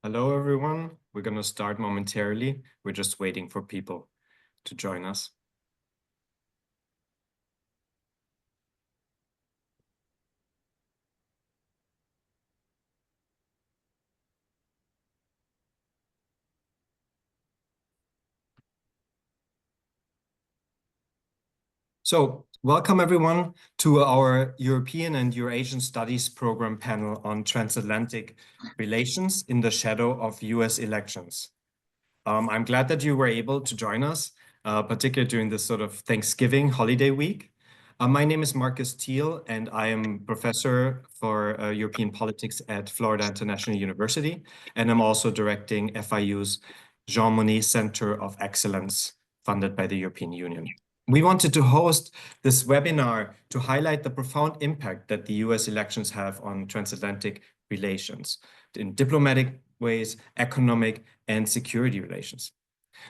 Hello, everyone. We're going to start momentarily. We're just waiting for people to join us. So, welcome everyone to our European and Eurasian Studies program panel on transatlantic relations in the shadow of US elections. I'm glad that you were able to join us, particularly during this sort of Thanksgiving holiday week. My name is Marcus Thiel, and I am professor for European politics at Florida International University, and I'm also directing FIU's Jean Monnet Center of Excellence, funded by the European Union. We wanted to host this webinar to highlight the profound impact that the US elections have on transatlantic relations in diplomatic ways, economic, and security relations.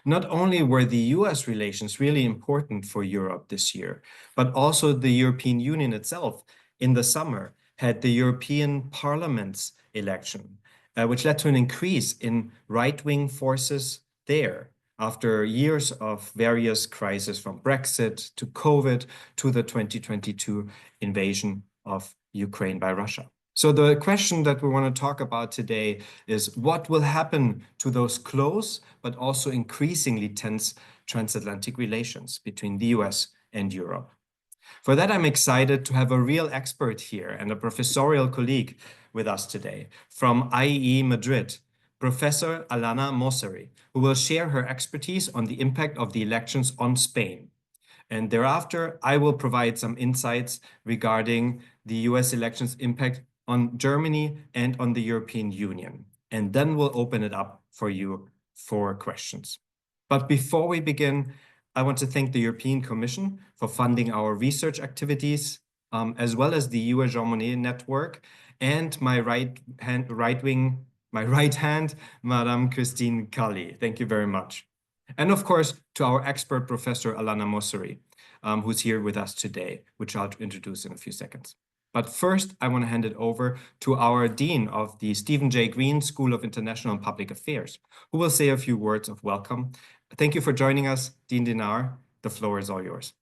Not only were the US relations really important for Europe this year, but also the European Union itself in the summer had the European Parliament's election, which led to an increase in right-wing forces there after years of various crises from Brexit to COVID to the 2022 invasion of Ukraine by Russia. So the question that we want to talk about today is what will happen to those close but also increasingly tense transatlantic relations between the US and Europe. For that, I'm excited to have a real expert here and a professorial colleague with us today from IEE Madrid, Professor Alana Moceri, who will share her expertise on the impact of the elections on Spain. And thereafter, I will provide some insights regarding the US elections' impact on Germany and on the European Union. And then we'll open it up for you for questions. But before we begin, I want to thank the European Commission for funding our research activities, as well as the US Jean Monnet Network and my right hand, Madame Christine Kali. Thank you very much. And of course, to our expert Professor Alana Moceri, who's here with us today, which I'll introduce in a few seconds. But first, I want to hand it over to our Dean of the Stephen J. Green School of International and Public Affairs, who will say a few words of welcome. Thank you for joining us, Dean Dinar. The floor is all yours.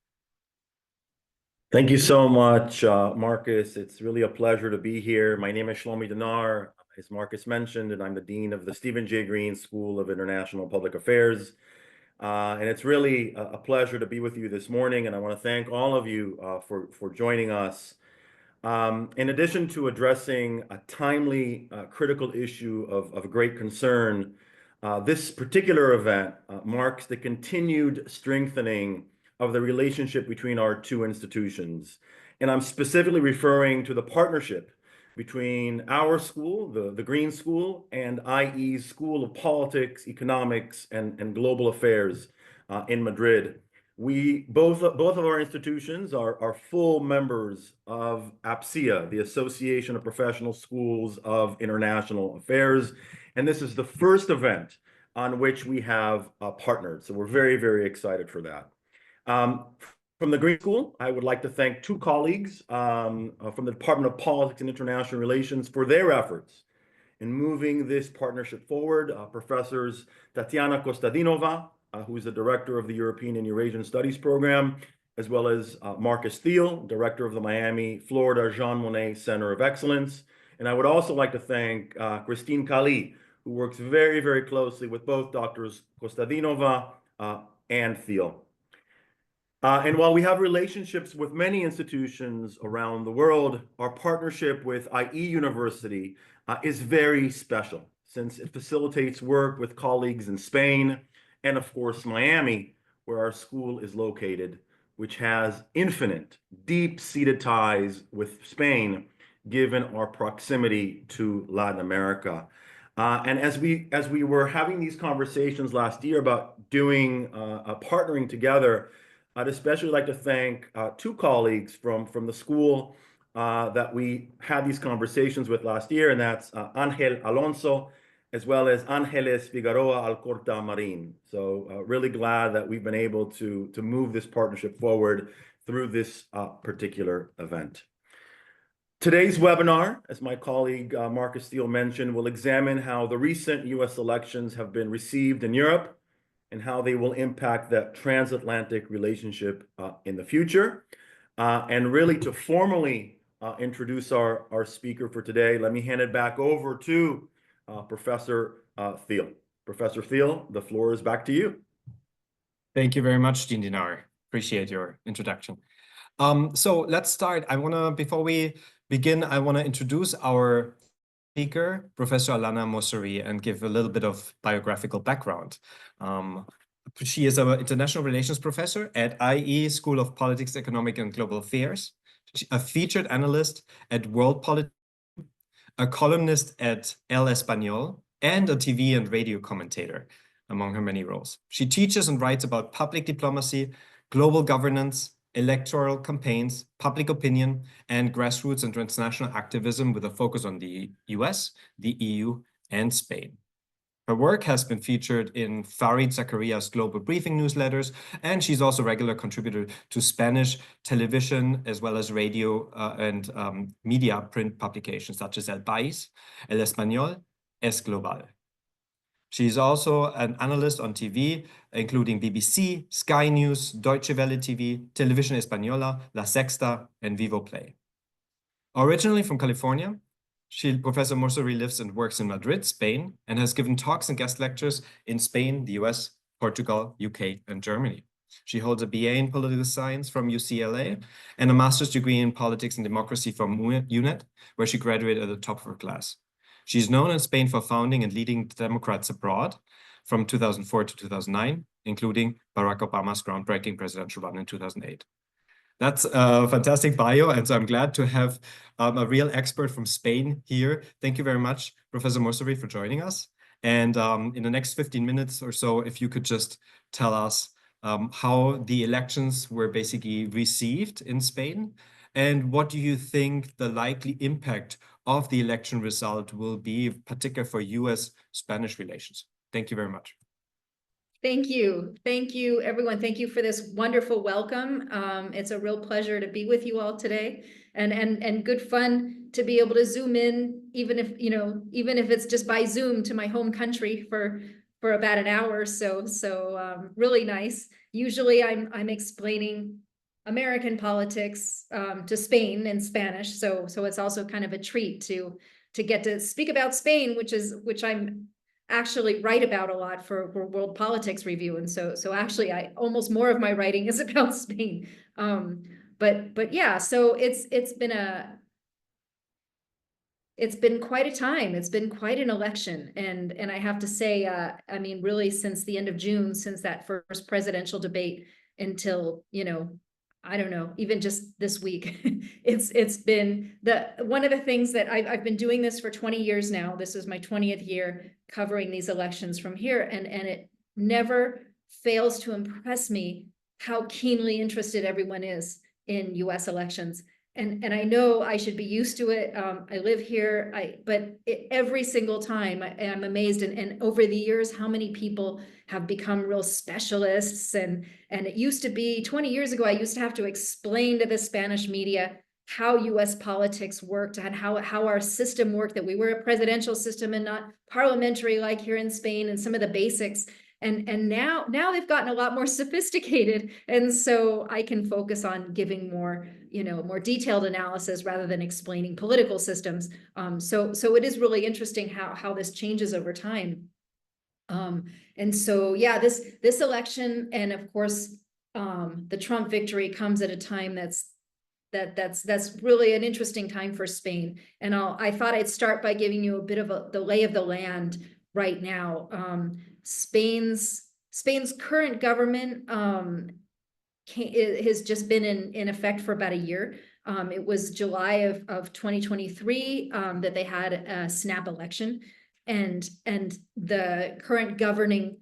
Thank you so much, Marcus. It's really a pleasure to be here. My name is Shlomi Dinar, as Marcus mentioned, and I'm the Dean of the Stephen J. Green School of International and Public Affairs. And it's really a pleasure to be with you this morning, and I want to thank all of you for joining us. In addition to addressing a timely, critical issue of great concern, this particular event marks the continued strengthening of the relationship between our two institutions. And I'm specifically referring to the partnership between our school, the Green School, and IE's School of Politics, Economics, and Global Affairs in Madrid. Both of our institutions are full members of APSIA, the Association of Professional Schools of International Affairs. And this is the first event on which we have partnered. So we're very, very excited for that. From the Green School, I would like to thank two colleagues from the Department of Politics and International Relations for their efforts in moving this partnership forward. Professors Tatiana Kostadinova, who is the director of the European and Eurasian Studies program, as well as Marcus Thiel, director of the Miami, Florida Jean Monnet Center of Excellence. And I would also like to thank Christine Kali, who works very, very closely with both Doctors Kostadinova and Thiel. And while we have relationships with many institutions around the world, our partnership with IE University is very special, since it facilitates work with colleagues in Spain and, of course, Miami, where our school is located, which has infinite, deep-seated ties with Spain, given our proximity to Latin America. And as we were having these conversations last year about doing partnering together, I'd especially like to thank two colleagues from the school that we had these conversations with last year, and that's Ángel Alonso, as well as Ángeles Figueroa Alcorta Marin. So really glad that we've been able to move this partnership forward through this particular event. Today's webinar, as my colleague Marcus Thiel mentioned, will examine how the recent U.S. elections have been received in Europe and how they will impact the transatlantic relationship in the future. And really to formally introduce our speaker for today, let me hand it back over to Professor Thiel. Professor Thiel, the floor is back to you. Thank you very much, Dean Dinar. Appreciate your introduction. So let's start. Before we begin, I want to introduce our speaker, Professor Alana Moceri, and give a little bit of biographical background. She is an international relations professor at IE School of Politics, Economic and Global Affairs, a featured analyst at World Politics, a columnist at El Español, and a TV and radio commentator, among her many roles. She teaches and writes about public diplomacy, global governance, electoral campaigns, public opinion, and grassroots and transnational activism with a focus on the US, the EU, and Spain. Her work has been featured in Farid Zakaria's Global Briefing newsletters, and she's also a regular contributor to Spanish television, as well as radio and media print publications such as El País, El Español, Es Global. She's also an analyst on TV, including BBC, Sky News, Deutsche Welle TV, Televisión Española, La Sexta, and Vivo Play. Originally from California, Professor Moceri lives and works in Madrid, Spain, and has given talks and guest lectures in Spain, the US, Portugal, UK, and Germany. She holds a BA in political science from UCLA and a master's degree in politics and democracy from UNED, where she graduated at the top of her class. She's known in Spain for founding and leading Democrats Abroad from 2004 to 2009, including Barack Obama's groundbreaking presidential run in 2008. That's a fantastic bio, and so I'm glad to have a real expert from Spain here. Thank you very much, Professor Moceri, for joining us. And in the next 15 minutes or so, if you could just tell us how the elections were basically received in Spain, and what do you think the likely impact of the election result will be, particularly for US-Spanish relations? Thank you very much. Thank you. Thank you, everyone. Thank you for this wonderful welcome. It's a real pleasure to be with you all today, and good fun to be able to zoom in, even if it's just by Zoom to my home country for about an hour or so. So really nice. Usually I'm explaining American politics to Spain in Spanish, so it's also kind of a treat to get to speak about Spain, which I'm actually write about a lot for World Politics Review, and so actually almost more of my writing is about Spain. But yeah, so it's been quite a time. It's been quite an election, and I have to say, I mean, really since the end of June, since that first presidential debate until, I don't know, even just this week, it's been one of the things that I've been doing this for 20 years now. This is my 20th year covering these elections from here, and it never fails to impress me how keenly interested everyone is in US elections. And I know I should be used to it. I live here, but every single time I'm amazed. And over the years, how many people have become real specialists. And it used to be 20 years ago, I used to have to explain to the Spanish media how US politics worked and how our system worked, that we were a presidential system and not parliamentary like here in Spain, and some of the basics. And now they've gotten a lot more sophisticated, and so I can focus on giving more detailed analysis rather than explaining political systems. So it is really interesting how this changes over time. And so yeah, this election, and of course the Trump victory, comes at a time that's really an interesting time for Spain. And I thought I'd start by giving you a bit of the lay of the land right now. Spain's current government has just been in effect for about a year. It was July of 2023 that they had a snap election, and the current governing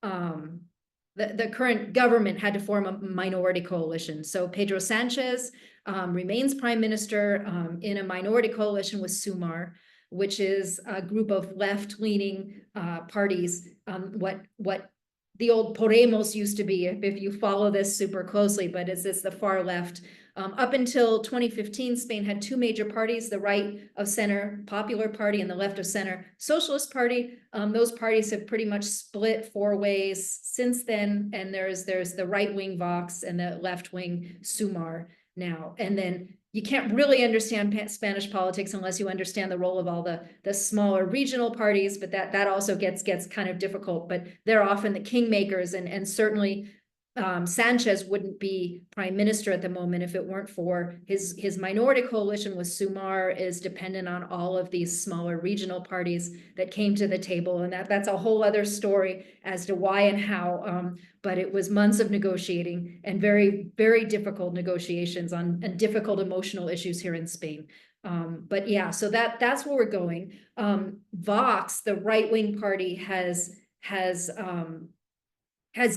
the current government had to form a minority coalition. So Pedro Sanchez remains prime minister in a minority coalition with Sumar, which is a group of left-leaning parties, what the old Podemos used to be, if you follow this super closely, but it's the far left Up until 2015, Spain had two major parties, the right of center Popular Party and the left of center Socialist Party. Those parties have pretty much split four ways since then. And there's the right-wing Vox and the left-wing Sumar now. And then you can't really understand Spanish politics unless you understand the role of all the smaller regional parties, but that also gets kind of difficult. But they're often the kingmakers, and certainly Sanchez wouldn't be prime minister at the moment if it weren't for his minority coalition with Sumar is dependent on all of these smaller regional parties that came to the table, and that's a whole other story as to why and how. But it was months of negotiating and very, very difficult negotiations on difficult emotional issues here in Spain. But yeah, so that's where we're going. Vox, the right-wing party, has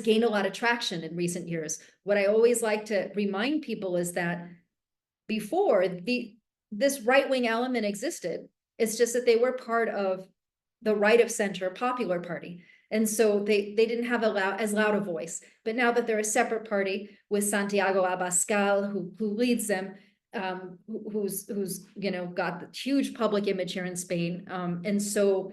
gained a lot of traction in recent years. What I always like to remind people is that before this right-wing element existed, it's just that they were part of the right of center Popular Party. And so they didn't have as loud a voice. But now that they're a separate party with Santiago Abascal, who leads them, who's got the huge public image here in Spain. And so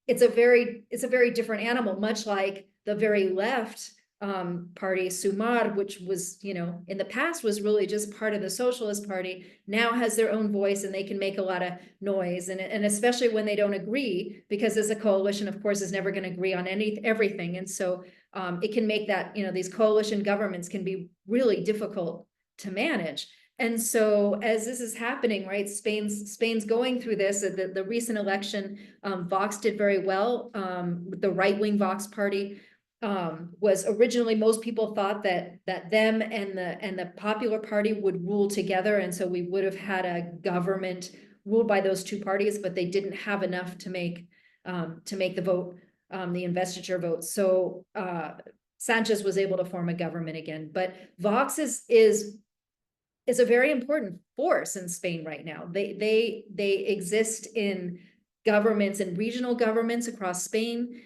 it's a very different animal, much like the very left party, Sumar, which was, in the past was really just part of the Socialist Party, now has their own voice and they can make a lot of noise. And especially when they don't agree, because as a coalition, of course, is never going to agree on everything. And so it can make that, these coalition governments can be really difficult to manage. And so as this is happening, right, Spain's going through this. The recent election, Vox did very well. The right-wing Vox party was originally, most people thought that them and the Popular Party would rule together, and so we would have had a government ruled by those two parties, but they didn't have enough to make the vote, the investiture vote. So Sanchez was able to form a government again. But Vox is a very important force in Spain right now. They exist in governments and regional governments across Spain.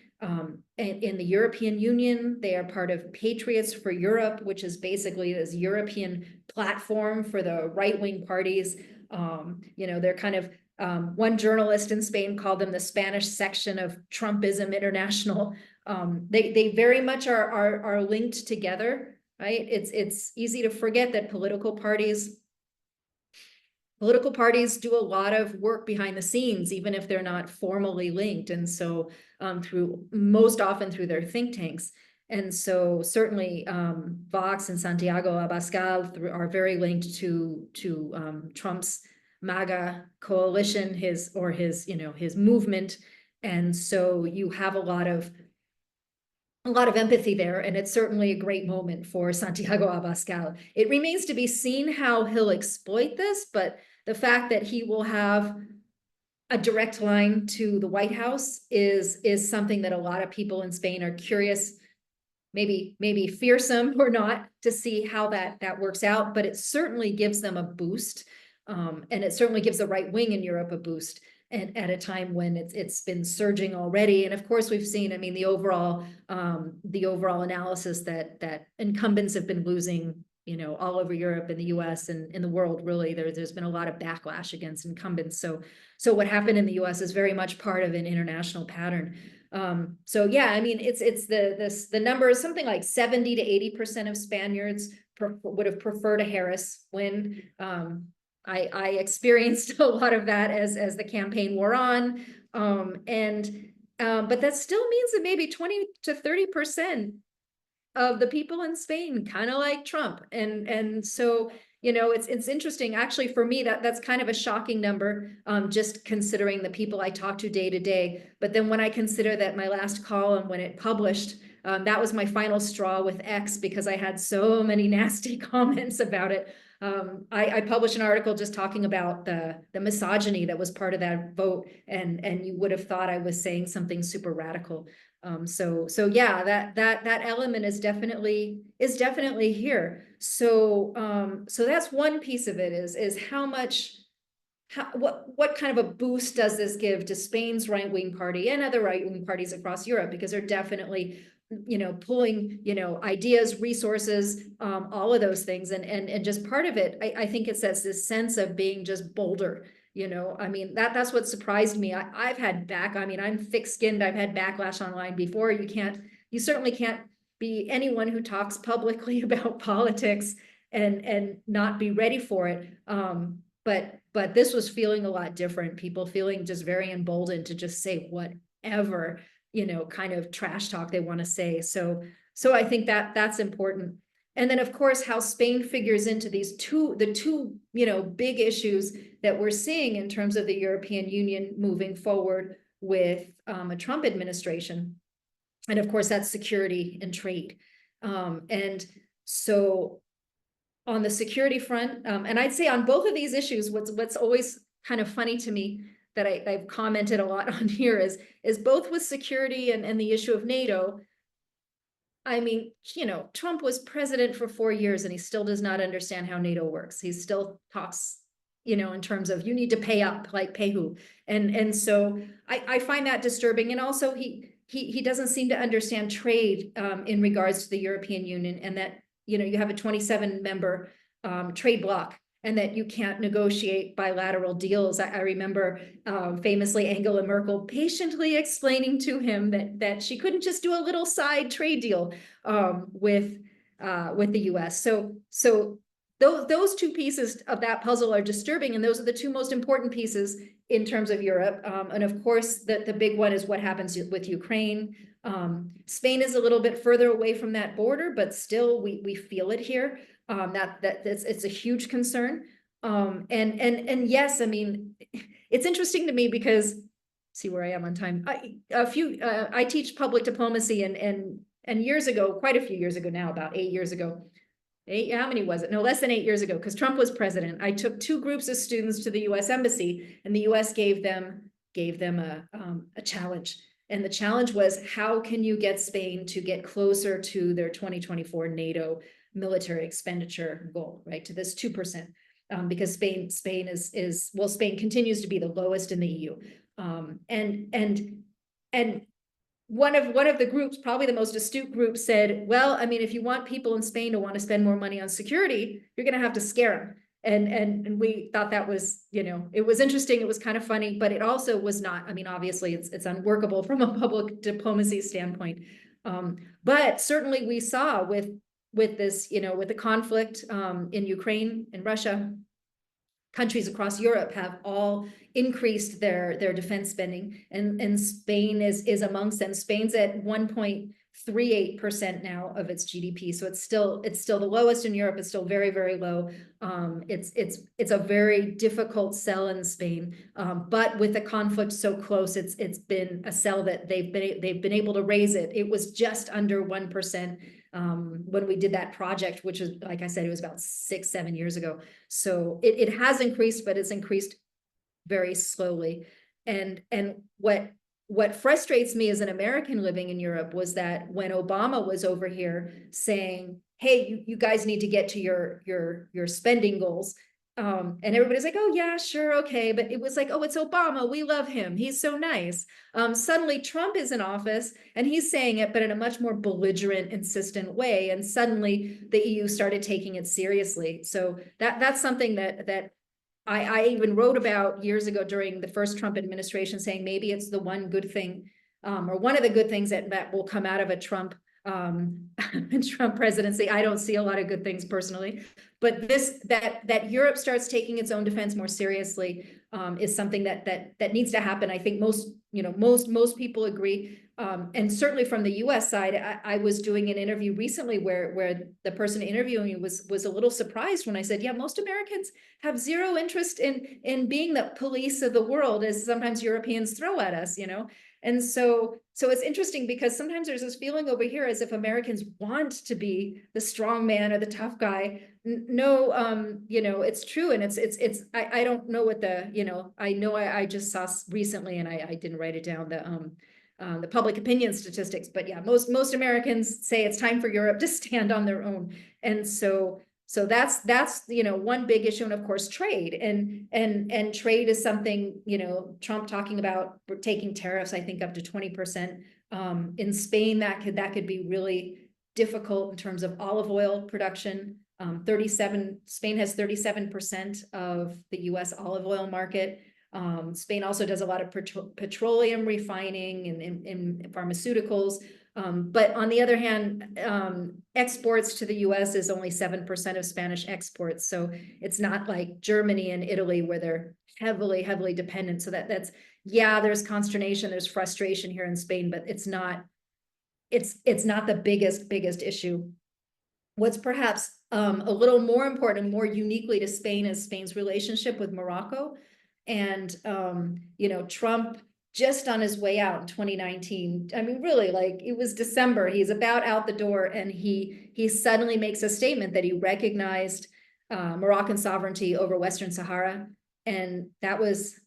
In the European Union, they are part of Patriots for Europe, which is basically this European platform for the right-wing parties. They're kind of, one journalist in Spain called them the Spanish section of Trumpism International. They very much are linked together, right? It's easy to forget that political parties do a lot of work behind the scenes, even if they're not formally linked. And so most often through their think tanks. And so certainly Vox and Santiago Abascal are very linked to Trump's MAGA coalition, his movement. And so you have a lot of empathy there, and it's certainly a great moment for Santiago Abascal. It remains to be seen how he'll exploit this, but the fact that he will have a direct line to the White House is something that a lot of people in Spain are curious, maybe fearsome or not, to see how that works out. But it certainly gives them a boost, and it certainly gives the right wing in Europe a boost. And at a time when it's been surging already. And of course, we've seen, the overall analysis that incumbents have been losing, all over Europe and the US and in the world, really. There's been a lot of backlash against incumbents. So what happened in the US is very much part of an international pattern. So yeah, it's the number is something like 70 to 80% of Spaniards would have preferred a Harris win. I experienced a lot of that as the campaign wore on. But that still means that maybe 20 to 30% of the people in Spain kind of like Trump. And so, it's interesting. Actually, for me, that's kind of a shocking number, just considering the people I talk to day to day. But then when I consider that my last column, when it published, that was my final straw with X, because I had so many nasty comments about it. I published an article just talking about the misogyny that was part of that vote, and you would have thought I was saying something super radical. So yeah, that element is definitely here. So that's one piece of it, is what kind of a boost does this give to Spain's right-wing party and other right-wing parties across Europe, because they're definitely pulling, ideas, resources, all of those things. And just part of it, I think it says this sense of being just bolder. I mean, that's what surprised me. I've had I'm thick-skinned. I've had backlash online before. You certainly can't be anyone who talks publicly about politics and not be ready for it. But this was feeling a lot different. People feeling just very emboldened to just say whatever, kind of trash talk they want to say. So I think that's important. And then, of course, how Spain figures into the two, big issues that we're seeing in terms of the European Union moving forward with a Trump administration. And of course, that's security and trade. And so on the security front, and I'd say on both of these issues, what's always kind of funny to me that I've commented a lot on here is both with security and the issue of NATO. I mean, Trump was president for 4 years and he still does not understand how NATO works. He still talks, in terms of you need to pay up, like pay who. And so I find that disturbing. And also he doesn't seem to understand trade in regards to the European Union, and that, you have a 27-member trade bloc, and that you can't negotiate bilateral deals. I remember famously Angela Merkel patiently explaining to him that she couldn't just do a little side trade deal with the US. So those two pieces of that puzzle are disturbing, and those are the two most important pieces in terms of Europe. And of course, the big one is what happens with Ukraine. Spain is a little bit further away from that border, but still we feel it here. It's a huge concern. And yes, I mean, it's interesting to me because, see where I am on time. I teach public diplomacy and years ago, quite a few years ago now, about 8 years ago. How many was it? No, less than 8 years ago, because Trump was president. I took 2 groups of students to the US Embassy, and the US gave them a challenge. And the challenge was, how can you get Spain to get closer to their 2024 NATO military expenditure goal, right? To this 2%, because Spain continues to be the lowest in the EU. And one of the groups, probably the most astute group, said, well, I mean, if you want people in Spain to want to spend more money on security, you're going to have to scare them. And we thought that was, it was interesting. It was kind of funny, but it also was not. I mean, obviously, it's unworkable from a public diplomacy standpoint. But certainly we saw with this, with the conflict in Ukraine and Russia, countries across Europe have all increased their defense spending, and Spain is amongst them. Spain's at 1.38% now of its GDP, so it's still the lowest in Europe. It's still very, very low. It's a very difficult sell in Spain, but with the conflict so close, it's been a sell that they've been able to raise it. It was just under 1%. When we did that project, which is, like I said, it was about 6-7 years ago. So it has increased, but it's increased very slowly. And what frustrates me as an American living in Europe was that when Obama was over here saying, hey, you guys need to get to your spending goals, and everybody's like, oh yeah, sure, okay. But it was like, oh, it's Obama, we love him, he's so nice. Suddenly Trump is in office and he's saying it, but in a much more belligerent, insistent way. And suddenly the EU started taking it seriously. So that's something that I even wrote about years ago during the first Trump administration, saying maybe it's the one good thing, or one of the good things that will come out of a Trump presidency. I don't see a lot of good things personally, but that Europe starts taking its own defense more seriously is something that needs to happen. I think most people agree, and certainly from the U.S. side, I was doing an interview recently where the person interviewing me was a little surprised when I said, yeah, most Americans have zero interest in being the police of the world, as sometimes Europeans throw at us, And so it's interesting because sometimes there's this feeling over here as if Americans want to be the strong man or the tough guy. No, it's true. And I don't know what I just saw recently, and I didn't write it down, the public opinion statistics, but yeah, most Americans say it's time for Europe to stand on their own. And so So that's one big issue, and of course trade, and trade is something, Trump talking about taking tariffs, I think up to 20%. In Spain, that could be really difficult in terms of olive oil production. Spain has 37% of the US olive oil market. Spain also does a lot of petroleum refining and pharmaceuticals. But on the other hand, exports to the US is only 7% of Spanish exports. So it's not like Germany and Italy where they're heavily dependent. So there's consternation, there's frustration here in Spain, but it's not the biggest issue. What's perhaps a little more important, more uniquely to Spain, is Spain's relationship with Morocco. And Trump, just on his way out in 2019, I mean, really, like, it was December, he's about out the door, and he suddenly makes a statement that he recognized Moroccan sovereignty over Western Sahara. And that was,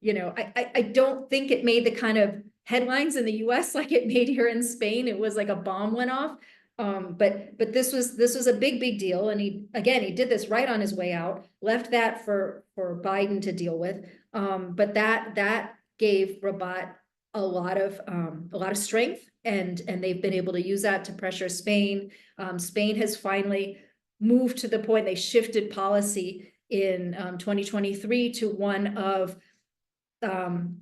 I don't think it made the kind of headlines in the US like it made here in Spain. It was like a bomb went off. But this was a big deal. And he did this right on his way out, left that for Biden to deal with. But that gave Rabat a lot of strength, and they've been able to use that to pressure Spain. Spain has finally moved to the point, they shifted policy in 2023 to one of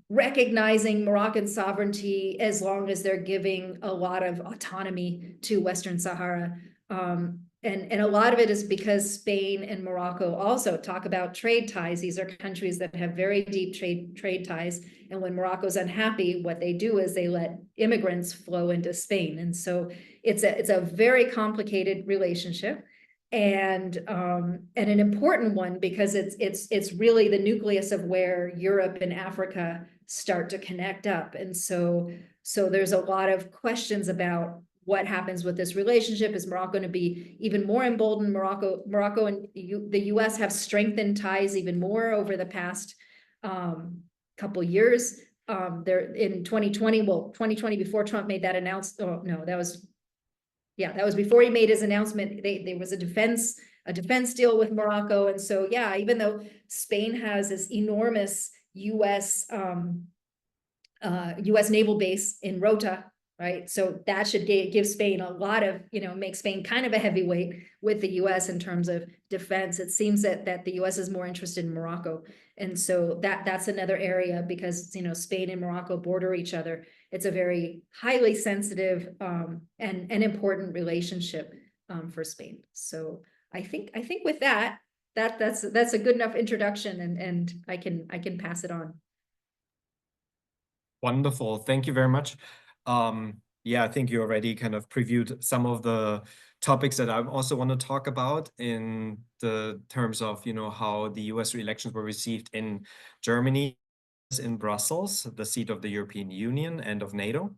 recognizing Moroccan sovereignty as long as they're giving a lot of autonomy to Western Sahara. And a lot of it is because Spain and Morocco also talk about trade ties. These are countries that have very deep trade ties. And when Morocco's unhappy, what they do is they let immigrants flow into Spain. And so it's a very complicated relationship. And an important one, because it's really the nucleus of where Europe and Africa start to connect up. And so there's a lot of questions about what happens with this relationship. Is Morocco going to be even more emboldened? Morocco and the US have strengthened ties even more over the past couple years. There in 2020, before Trump made that announcement. Oh no, that was before he made his announcement. There was a defense deal with Morocco. And so, even though Spain has this enormous US naval base in Rota, right? So that should give Spain a lot of, make Spain kind of a heavyweight with the US in terms of defense. It seems that the US is more interested in Morocco. And so that's another area, because, Spain and Morocco border each other. It's a very highly sensitive and important relationship for Spain. So I think with that's a good enough introduction, and I can pass it on. Wonderful. Thank you very much. I think you already kind of previewed some of the topics that I also want to talk about in the terms of, how the US elections were received in Germany, in Brussels, the seat of the European Union and of NATO.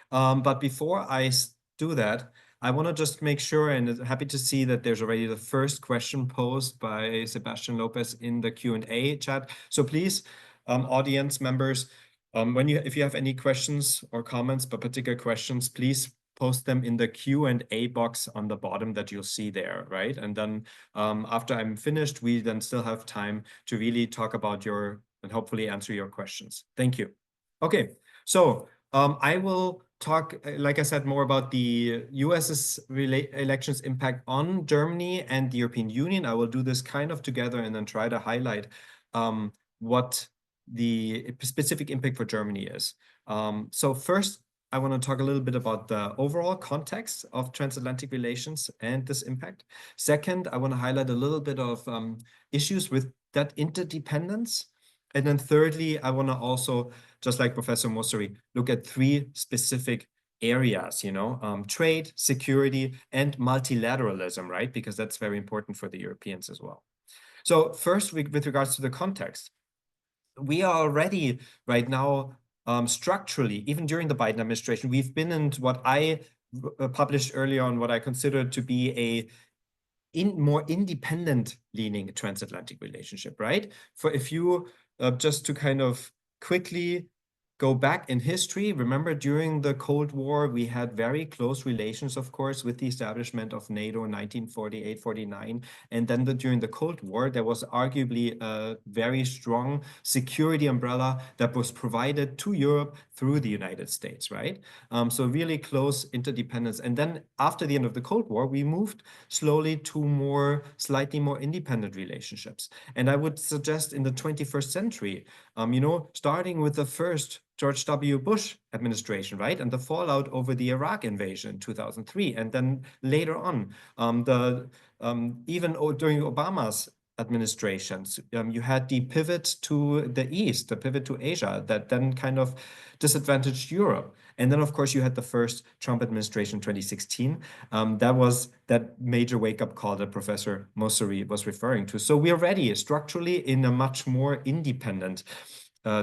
But before I do that, I want to just make sure, and happy to see that there's already the first question posed by Sebastian Lopez in the Q&A chat. So please, audience members, if you have any questions or comments, but particular questions, please post them in the Q&A box on the bottom that you'll see there, right? And then after I'm finished, we then still have time to really talk about and hopefully answer your questions. Thank you. Okay, so I will talk, like I said, more about the US's elections impact on Germany and the European Union. I will do this kind of together and then try to highlight what the specific impact for Germany is. So first, I want to talk a little bit about the overall context of transatlantic relations and this impact. Second, I want to highlight a little bit of issues with that interdependence. And then thirdly, I want to also, just like Professor Moceri, look at three specific areas, trade, security, and multilateralism, right? Because that's very important for the Europeans as well. So first, with regards to the context, we are already right now structurally, even during the Biden administration, we've been in what I published earlier on, what I consider to be more independent leaning transatlantic relationship, right? If you just to kind of quickly go back in history, remember during the Cold War, we had very close relations, of course, with the establishment of NATO in 1948-49. And then during the Cold War, there was arguably a very strong security umbrella that was provided to Europe through the United States, right? So really close interdependence. And then after the end of the Cold War, we moved slowly to slightly more independent relationships. And I would suggest in the 21st century, starting with the first George W. Bush administration, right? And the fallout over the Iraq invasion in 2003. And then later on, even during Obama's administrations, you had the pivot to the East, the pivot to Asia that then kind of disadvantaged Europe. And then, of course, you had the first Trump administration in 2016. That was that major wake-up call that Professor Moceri was referring to. So we are ready structurally in a much more independent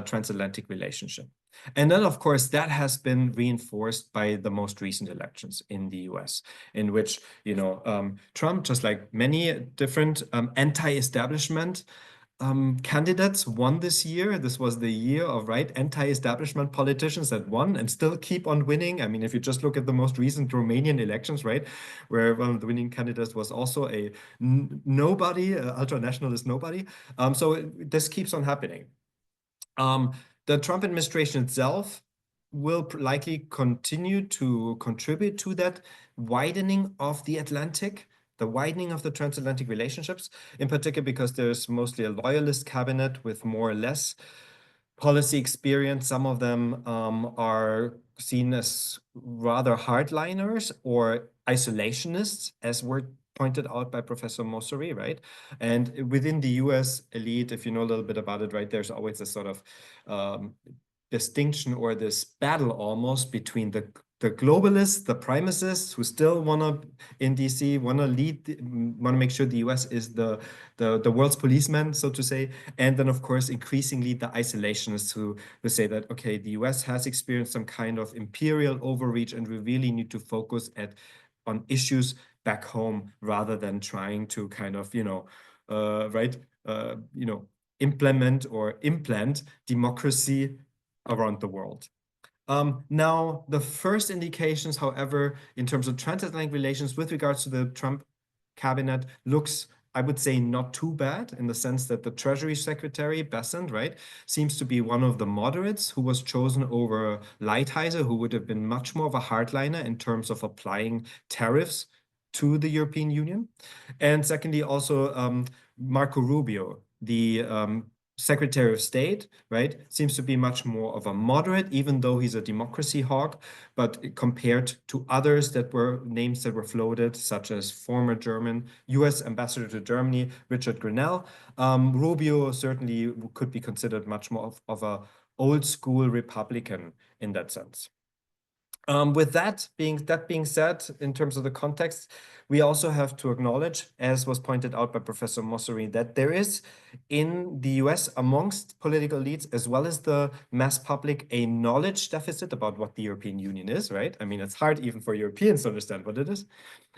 transatlantic relationship. And then, of course, that has been reinforced by the most recent elections in the US, in which, Trump, just like many different anti-establishment candidates, won this year. This was the year of anti-establishment politicians that won and still keep on winning. I mean, if you just look at the most recent Romanian elections, right, where one of the winning candidates was also a nobody, ultra-nationalist nobody. So this keeps on happening. The Trump administration itself will likely continue to contribute to that widening of the Atlantic, the widening of the transatlantic relationships, in particular because there's mostly a loyalist cabinet with more or less policy experience. Some of them are seen as rather hardliners or isolationists, as were pointed out by Professor Moceri, right? And within the US elite, if you know a little bit about it, right, there's always this sort of distinction or this battle almost between the globalists, the primacists who still want to, in DC, want to make sure the US is the world's policeman, so to say. And then, of course, increasingly the isolationists who say that, okay, the US has experienced some kind of imperial overreach and we really need to focus on issues back home rather than trying to kind of, implement or implant democracy around the world. Now, the first indications, however, in terms of transatlantic relations with regards to the Trump cabinet looks, I would say, not too bad in the sense that the Treasury Secretary, Bessent, right, seems to be one of the moderates who was chosen over Lighthizer, who would have been much more of a hardliner in terms of applying tariffs to the European Union. And secondly, also Marco Rubio, the Secretary of State, right, seems to be much more of a moderate, even though he's a democracy hawk. But compared to others names that were floated, such as former US Ambassador to Germany, Richard Grenell, Rubio certainly could be considered much more of a old school Republican in that sense. With that being said, in terms of the context, we also have to acknowledge, as was pointed out by Professor Moceri, that there is in the US amongst political elites as well as the mass public a knowledge deficit about what the European Union is, right? I mean, it's hard even for Europeans to understand what it is.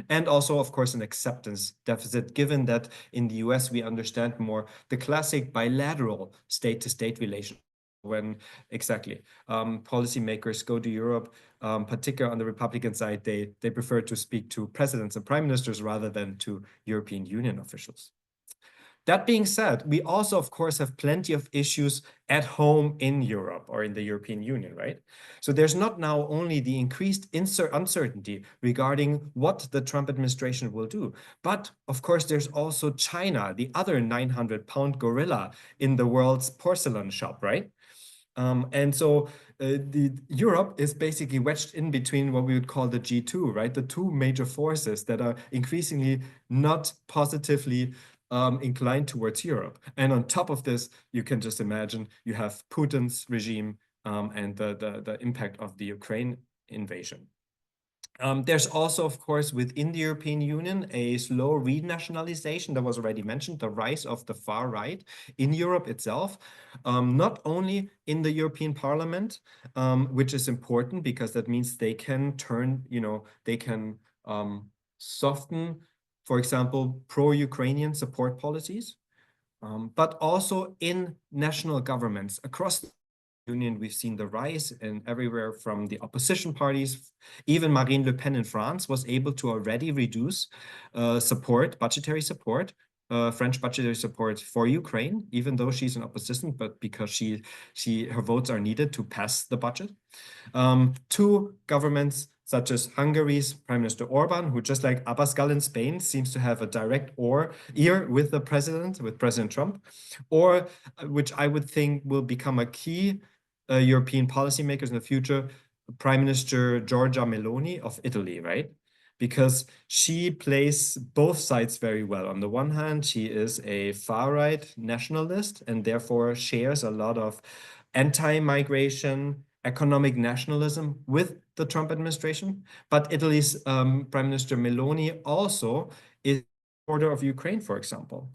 And also, of course, an acceptance deficit, given that in the US we understand more the classic bilateral state-to-state relation. When policymakers go to Europe, particularly on the Republican side, they prefer to speak to presidents and prime ministers rather than to European Union officials. That being said, we also, of course, have plenty of issues at home in Europe or in the European Union, right? So there's not now only the increased uncertainty regarding what the Trump administration will do, but of course, there's also China, the other 900-pound gorilla in the world's porcelain shop, right? And so Europe is basically wedged in between what we would call the G2, right? The two major forces that are increasingly not positively inclined towards Europe. And on top of this, you can just imagine you have Putin's regime and the impact of the Ukraine invasion. There's also, of course, within the European Union, a slow renationalization that was already mentioned, the rise of the far right in Europe itself, not only in the European Parliament, which is important because that means they can turn, they can soften, for example, pro-Ukrainian support policies, but also in national governments across Union, we've seen the rise and everywhere from the opposition parties. Even Marine Le Pen in France was able to already reduce budgetary support, French budgetary support for Ukraine, even though she's in opposition, but because her votes are needed to pass the budget. Two governments such as Hungary's Prime Minister Orban, who just like Abascal in Spain seems to have a direct ear with the president, with President Trump, or which I would think will become a key European policymakers in the future, Prime Minister Giorgia Meloni of Italy, right? Because she plays both sides very well. On the one hand, she is a far-right nationalist and therefore shares a lot of anti-migration, economic nationalism with the Trump administration. But Italy's Prime Minister Meloni also is supporter of Ukraine, for example.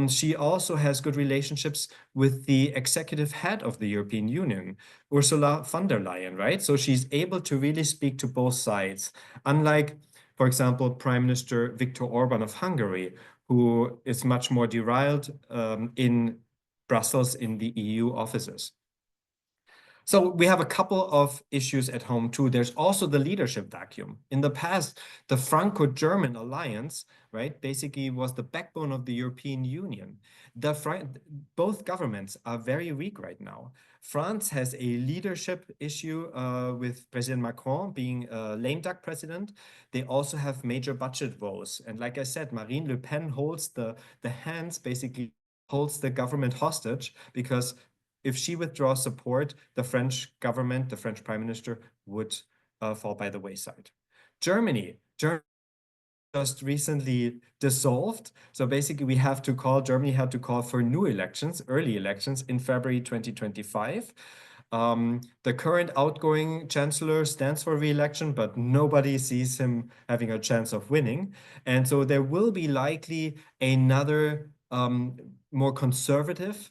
She also has good relationships with the executive head of the European Union, Ursula von der Leyen, right? So she's able to really speak to both sides, unlike, for example, Prime Minister Viktor Orban of Hungary, who is much more derailed in Brussels in the EU offices. So we have a couple of issues at home too. There's also the leadership vacuum. In the past, the Franco-German alliance, right, basically was the backbone of the European Union. Both governments are very weak right now. France has a leadership issue with President Macron being a lame duck president. They also have major budget woes. And like I said, Marine Le Pen holds the hands, basically holds the government hostage, because if she withdraws support, the French government, the French prime minister would fall by the wayside. Germany just recently dissolved. So basically Germany had to call for new elections, early elections in February 2025. The current outgoing chancellor stands for re-election, but nobody sees him having a chance of winning. And so there will be likely another more conservative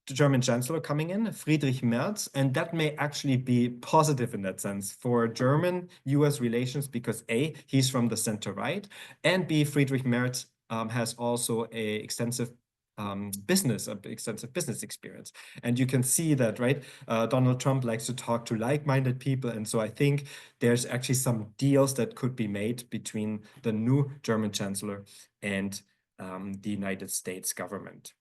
German chancellor coming in, Friedrich Merz, and that may actually be positive in that sense for German-US relations because A, he's from the center-right, and B, Friedrich Merz has also extensive business experience. And you can see that, right? Donald Trump likes to talk to like-minded people. And so I think there's actually some deals that could be made between the new German chancellor and the United States government.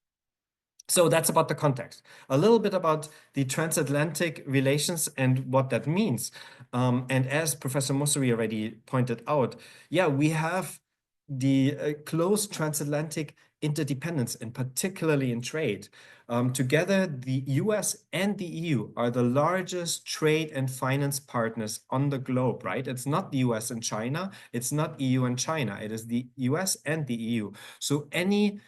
So that's about the context. A little bit about the transatlantic relations and what that means. And as Professor Moceri already pointed out, yeah, we have the close transatlantic interdependence, and particularly in trade. Together, the US and the EU are the largest trade and finance partners on the globe, right? It's not the US and China, it's not EU and China, it is the US and the EU. So any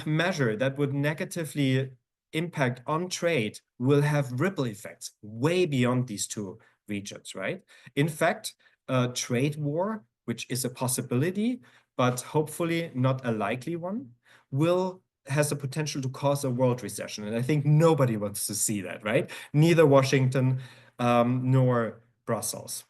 measure that would negatively impact on trade will have ripple effects way beyond these two regions, right? In fact, a trade war, which is a possibility, but hopefully not a likely one, has the potential to cause a world recession. And I think nobody wants to see that, right? Neither Washington nor Brussels.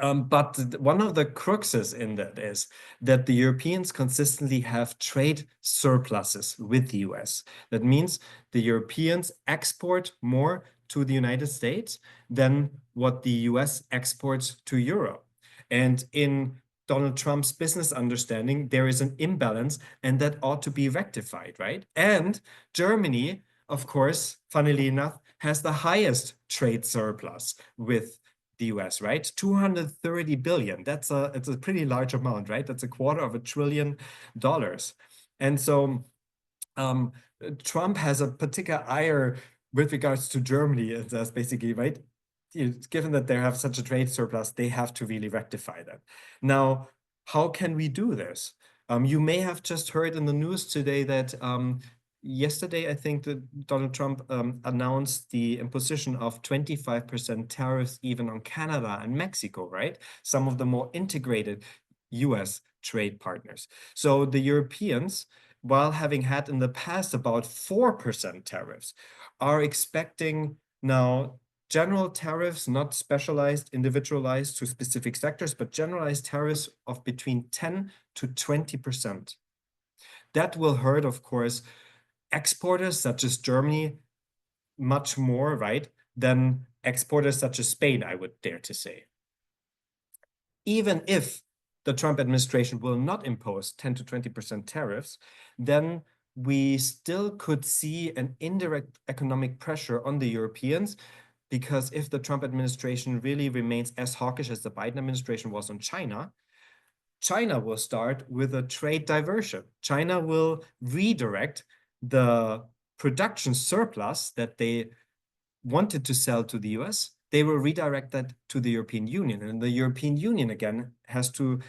But one of the cruxes in that is that the Europeans consistently have trade surpluses with the US. That means the Europeans export more to the United States than what the US exports to Europe. And in Donald Trump's business understanding, there is an imbalance, and that ought to be rectified, right? And Germany, of course, funnily enough, has the highest trade surplus with the US, right? 230 billion. It's a pretty large amount, right? That's $250 billion. And so Trump has a particular ire with regards to Germany. That's basically, right? Given that they have such a trade surplus, they have to really rectify that. Now, how can we do this? You may have just heard in the news today that yesterday, I think that Donald Trump announced the imposition of 25% tariffs even on Canada and Mexico, right? Some of the more integrated US trade partners. So the Europeans, while having had in the past about 4% tariffs, are expecting now general tariffs, not specialized, individualized to specific sectors, but generalized tariffs of between 10 to 20%. That will hurt, of course, exporters such as Germany much more, right, than exporters such as Spain, I would dare to say. Even if the Trump administration will not impose 10 to 20% tariffs, then we still could see an indirect economic pressure on the Europeans, because if the Trump administration really remains as hawkish as the Biden administration was on China, China will start with a trade diversion. China will redirect the production surplus that they wanted to sell to the US. They will redirect that to the European Union. And the European Union, again, has to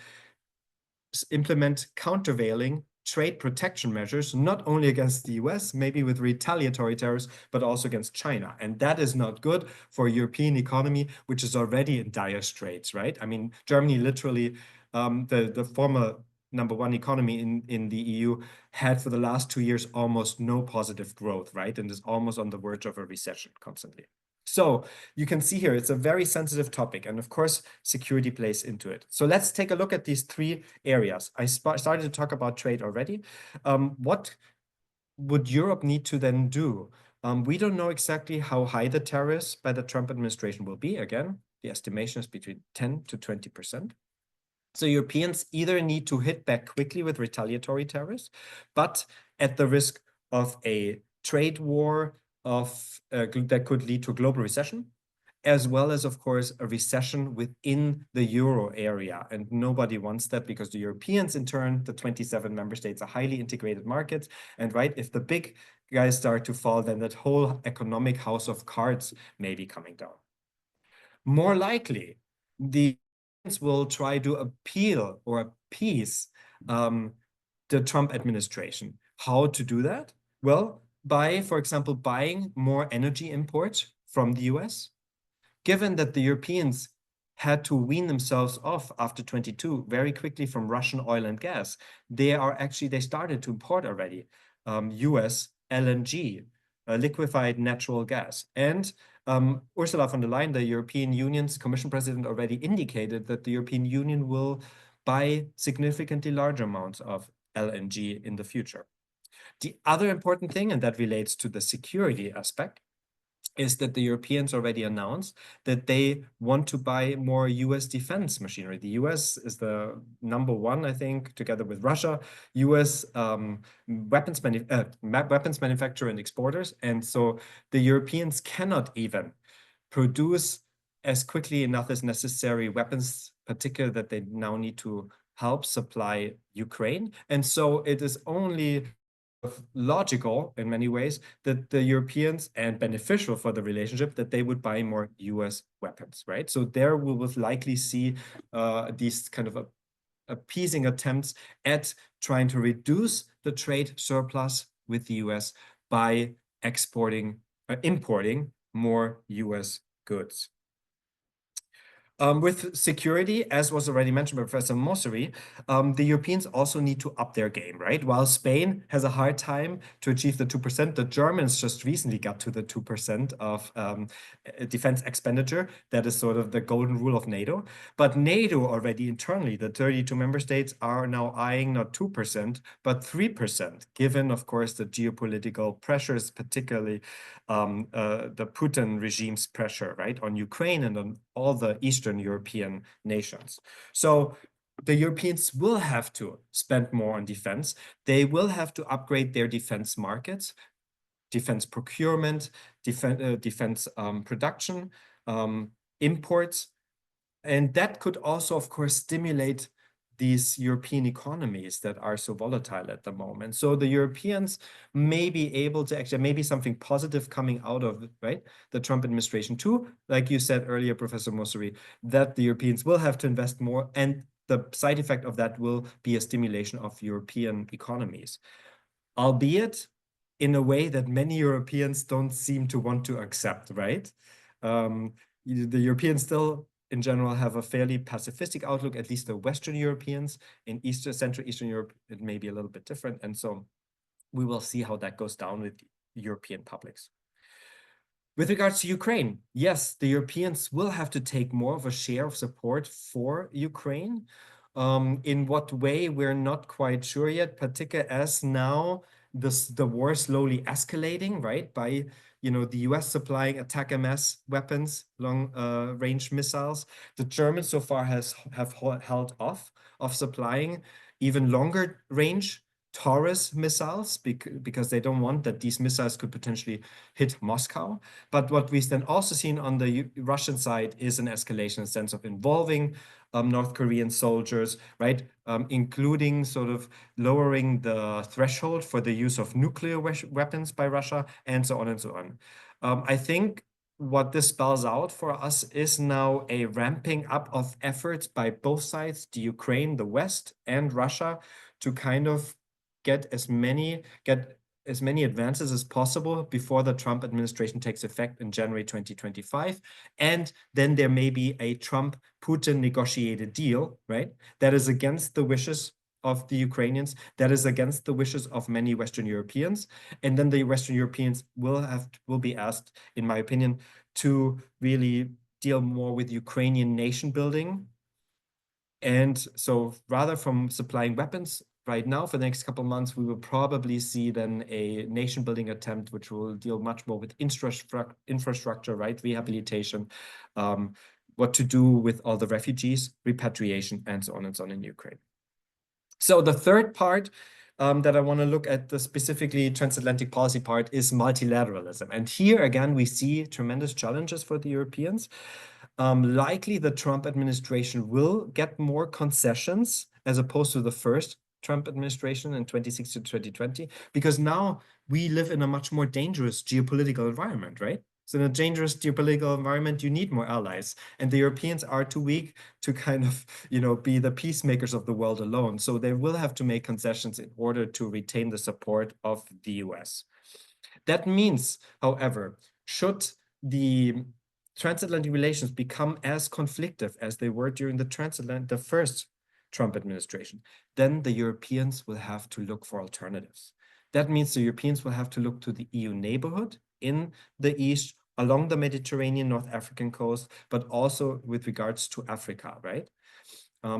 implement countervailing trade protection measures, not only against the US, maybe with retaliatory tariffs, but also against China. And that is not good for a European economy, which is already in dire straits, right? I mean, Germany literally, the former #1 economy in the EU, had for the last 2 years almost no positive growth, right? And is almost on the verge of a recession constantly. So you can see here, it's a very sensitive topic. And of course, security plays into it. So let's take a look at these 3 areas. I started to talk about trade already. What would Europe need to then do? We don't know exactly how high the tariffs by the Trump administration will be. Again, the estimation is between 10 to 20%. So Europeans either need to hit back quickly with retaliatory tariffs, but at the risk of a trade war that could lead to a global recession, as well as, of course, a recession within the euro area. And nobody wants that, because the Europeans, in turn, the 27 member states, are highly integrated markets. And right, if the big guys start to fall, then that whole economic house of cards may be coming down. More likely, the Europeans will try to appeal or appease the Trump administration. How to do that? Well, by, for example, buying more energy imports from the US. Given that the Europeans had to wean themselves off after 22 very quickly from Russian oil and gas, they started to import already US LNG, liquefied natural gas. And Ursula von der Leyen, the European Union's Commission President, already indicated that the European Union will buy significantly larger amounts of LNG in the future. The other important thing, and that relates to the security aspect, is that the Europeans already announced that they want to buy more US defense machinery. The US is the #1, I think, together with Russia, US weapons manufacturer and exporters. And so the Europeans cannot even produce as quickly enough as necessary weapons, particularly that they now need to help supply Ukraine. And so it is only logical in many ways that the Europeans, and beneficial for the relationship, that they would buy more US weapons, right? So there we will likely see these kind of appeasing attempts at trying to reduce the trade surplus with the US by importing more US goods. With security, as was already mentioned by Professor Moceri, the Europeans also need to up their game, right? While Spain has a hard time to achieve the 2%, the Germans just recently got to the 2% of defense expenditure. That is sort of the golden rule of NATO. But NATO already internally, the 32 member states, are now eyeing not 2%, but 3%, given, of course, the geopolitical pressures, particularly the Putin regime's pressure, right, on Ukraine and on all the Eastern European nations. So the Europeans will have to spend more on defense. They will have to upgrade their defense markets, defense procurement, defense production, imports. And that could also, of course, stimulate these European economies that are so volatile at the moment. So the Europeans may be able to actually, maybe something positive coming out of, right, the Trump administration too, like you said earlier, Professor Moceri, that the Europeans will have to invest more, and the side effect of that will be a stimulation of European economies, albeit in a way that many Europeans don't seem to want to accept, right? The Europeans still, in general, have a fairly pacifistic outlook, at least the Western Europeans. In Central Eastern Europe, it may be a little bit different. And so we will see how that goes down with European publics. With regards to Ukraine, yes, the Europeans will have to take more of a share of support for Ukraine. In what way, we're not quite sure yet, particularly as now the war slowly escalating, right, by the US supplying attack MS weapons, long range missiles. The Germans so far have held off of supplying even longer range Taurus missiles because they don't want that these missiles could potentially hit Moscow. But what we've then also seen on the Russian side is an escalation in the sense of involving North Korean soldiers, right? Including sort of lowering the threshold for the use of nuclear weapons by Russia, and so on and so on. I think what this spells out for us is now a ramping up of efforts by both sides, the Ukraine, the West, and Russia, to kind of get as many advances as possible before the Trump administration takes effect in January 2025. And then there may be a Trump-Putin negotiated deal, right? That is against the wishes of the Ukrainians, that is against the wishes of many Western Europeans. And then the Western Europeans will be asked, in my opinion, to really deal more with Ukrainian nation building. And so rather from supplying weapons, right now, for the next couple of months, we will probably see then a nation-building attempt, which will deal much more with infrastructure, right, rehabilitation, what to do with all the refugees, repatriation, and so on in Ukraine. So the third part that I want to look at, the specifically transatlantic policy part, is multilateralism. And here, again, we see tremendous challenges for the Europeans. Likely the Trump administration will get more concessions as opposed to the first Trump administration in 2016 to 2020, because now we live in a much more dangerous geopolitical environment, right? So in a dangerous geopolitical environment, you need more allies, and the Europeans are too weak to kind of, be the peacemakers of the world alone. So they will have to make concessions in order to retain the support of the US. That means, however, should the transatlantic relations become as conflictive as they were during the first Trump administration, then the Europeans will have to look for alternatives. That means the Europeans will have to look to the EU neighborhood in the east, along the Mediterranean, North African coast, but also with regards to Africa, right?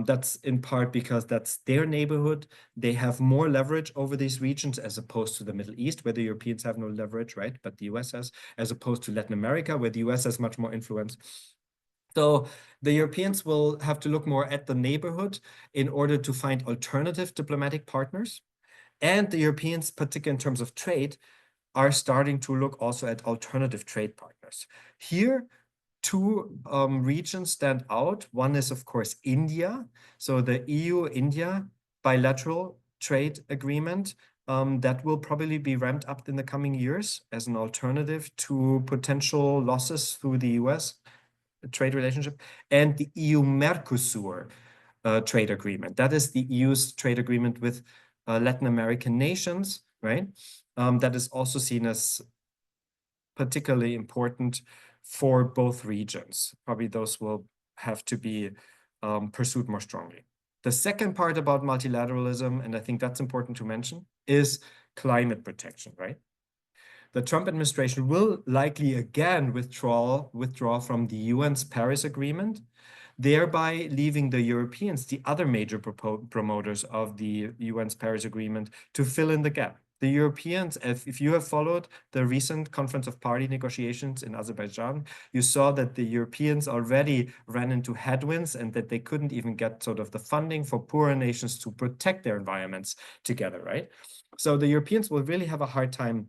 That's in part because that's their neighborhood. They have more leverage over these regions as opposed to the Middle East, where the Europeans have no leverage, right? But the US has, as opposed to Latin America, where the US has much more influence. So the Europeans will have to look more at the neighborhood in order to find alternative diplomatic partners. And the Europeans, particularly in terms of trade, are starting to look also at alternative trade partners. Here, two regions stand out. One is, of course, India. So the EU-India bilateral trade agreement that will probably be ramped up in the coming years as an alternative to potential losses through the US trade relationship, and the EU-Mercosur trade agreement. That is the EU's trade agreement with Latin American nations, right? That is also seen as particularly important for both regions. Probably those will have to be pursued more strongly. The second part about multilateralism, and I think that's important to mention, is climate protection, right? The Trump administration will likely again withdraw from the UN's Paris Agreement, thereby leaving the Europeans, the other major promoters of the UN's Paris Agreement, to fill in the gap. The Europeans, if you have followed the recent Conference of Party negotiations in Azerbaijan, you saw that the Europeans already ran into headwinds and that they couldn't even get sort of the funding for poorer nations to protect their environments together, right? So the Europeans will really have a hard time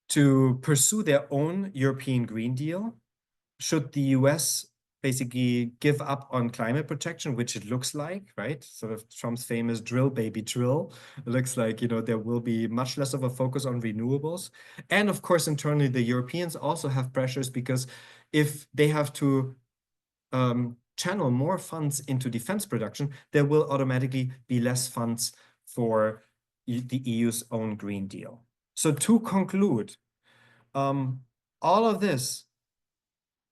to pursue their own European Green Deal should the US basically give up on climate protection, which it looks like, right? Sort of Trump's famous drill, baby, drill. It looks like, there will be much less of a focus on renewables. And of course, internally, the Europeans also have pressures because if they have to channel more funds into defense production, there will automatically be less funds for the EU's own Green Deal. So to conclude, all of this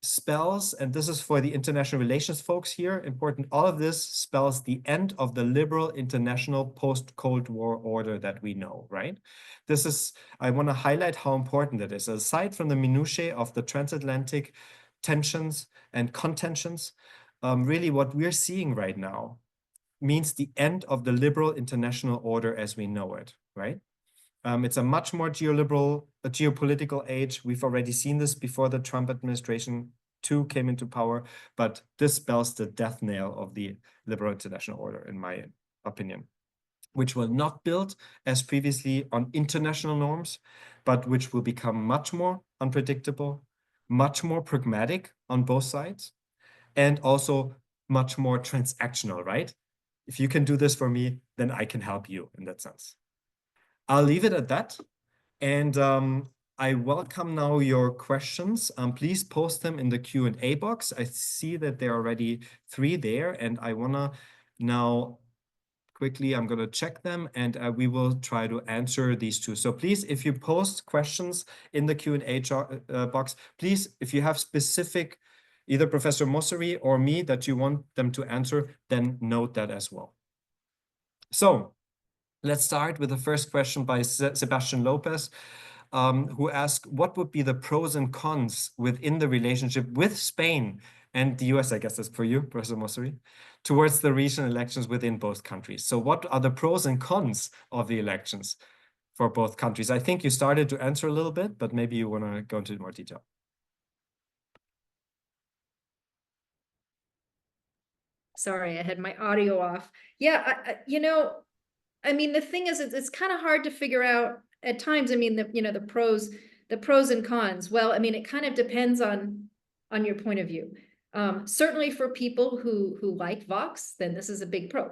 spells, and this is for the international relations folks here, important, all of this spells the end of the liberal international post-Cold War order that we know, right? I want to highlight how important it is. Aside from the minutiae of the transatlantic tensions and contentions, really what we're seeing right now means the end of the liberal international order as we know it, right? It's a much more geopolitical age. We've already seen this before the Trump administration too came into power, but this spells the death nail of the liberal international order, in my opinion, which will not build as previously on international norms, but which will become much more unpredictable, much more pragmatic on both sides, and also much more transactional, right? If you can do this for me, then I can help you in that sense. I'll leave it at that. And I welcome now your questions. Please post them in the Q&A box. I see that there are already 3 there, and I wanna now quickly, I'm gonna check them, and we will try to answer these 2. So please, if you post questions in the Q&A box, please, if you have specific, either Professor Moceri or me, that you want them to answer, then note that as well. So let's start with the first question by Sebastian Lopez, who asked, what would be the pros and cons within the relationship with Spain and the US, I guess that's for you, Professor Moceri, towards the regional elections within both countries? So what are the pros and cons of the elections for both countries? I think you started to answer a little bit, but maybe you want to go into more detail. Sorry, I had my audio off. Yeah, I mean, the thing is, it's kind of hard to figure out at times. I mean, the pros and cons. Well, I mean, it kind of depends on your point of view. Certainly for people who like Vox, then this is a big pro.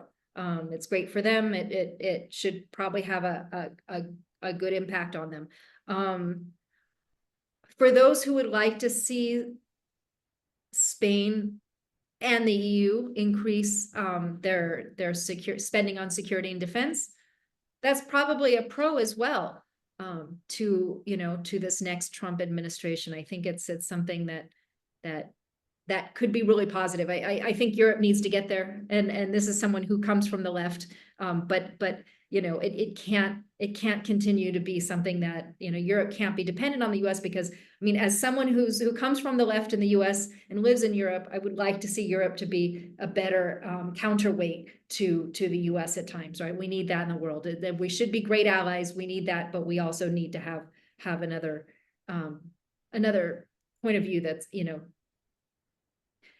It's great for them. It should probably have a good impact on them. For those who would like to see Spain and the EU increase their spending on security and defense, that's probably a pro as well, to this next Trump administration. I think it's something that could be really positive. I think Europe needs to get there, and this is someone who comes from the left, but it can't continue to be something that Europe can't be dependent on the US, because I mean, as someone who comes from the left in the US and lives in Europe, I would like to see Europe to be a better counterweight to the US at times, right? We need that in the world. We should be great allies. We need that, but we also need to have another point of view that's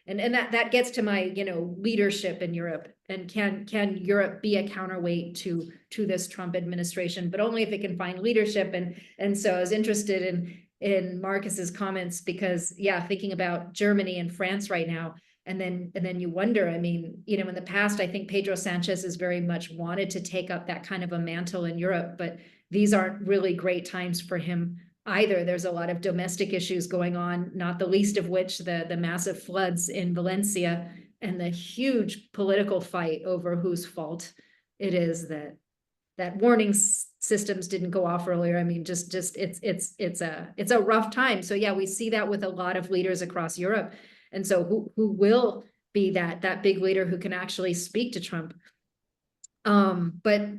and that gets to my leadership in Europe, and can Europe be a counterweight to this Trump administration, but only if it can find leadership. And so I was interested in Marcus's comments, because thinking about Germany and France right now, and then you wonder, I mean, in the past, I think Pedro Sanchez has very much wanted to take up that kind of a mantle in Europe, but these aren't really great times for him either. There's a lot of domestic issues going on, not the least of which the massive floods in Valencia, and the huge political fight over whose fault it is that warning systems didn't go off earlier. I mean, just it's a rough time. So we see that with a lot of leaders across Europe. And so who will be that big leader who can actually speak to Trump? But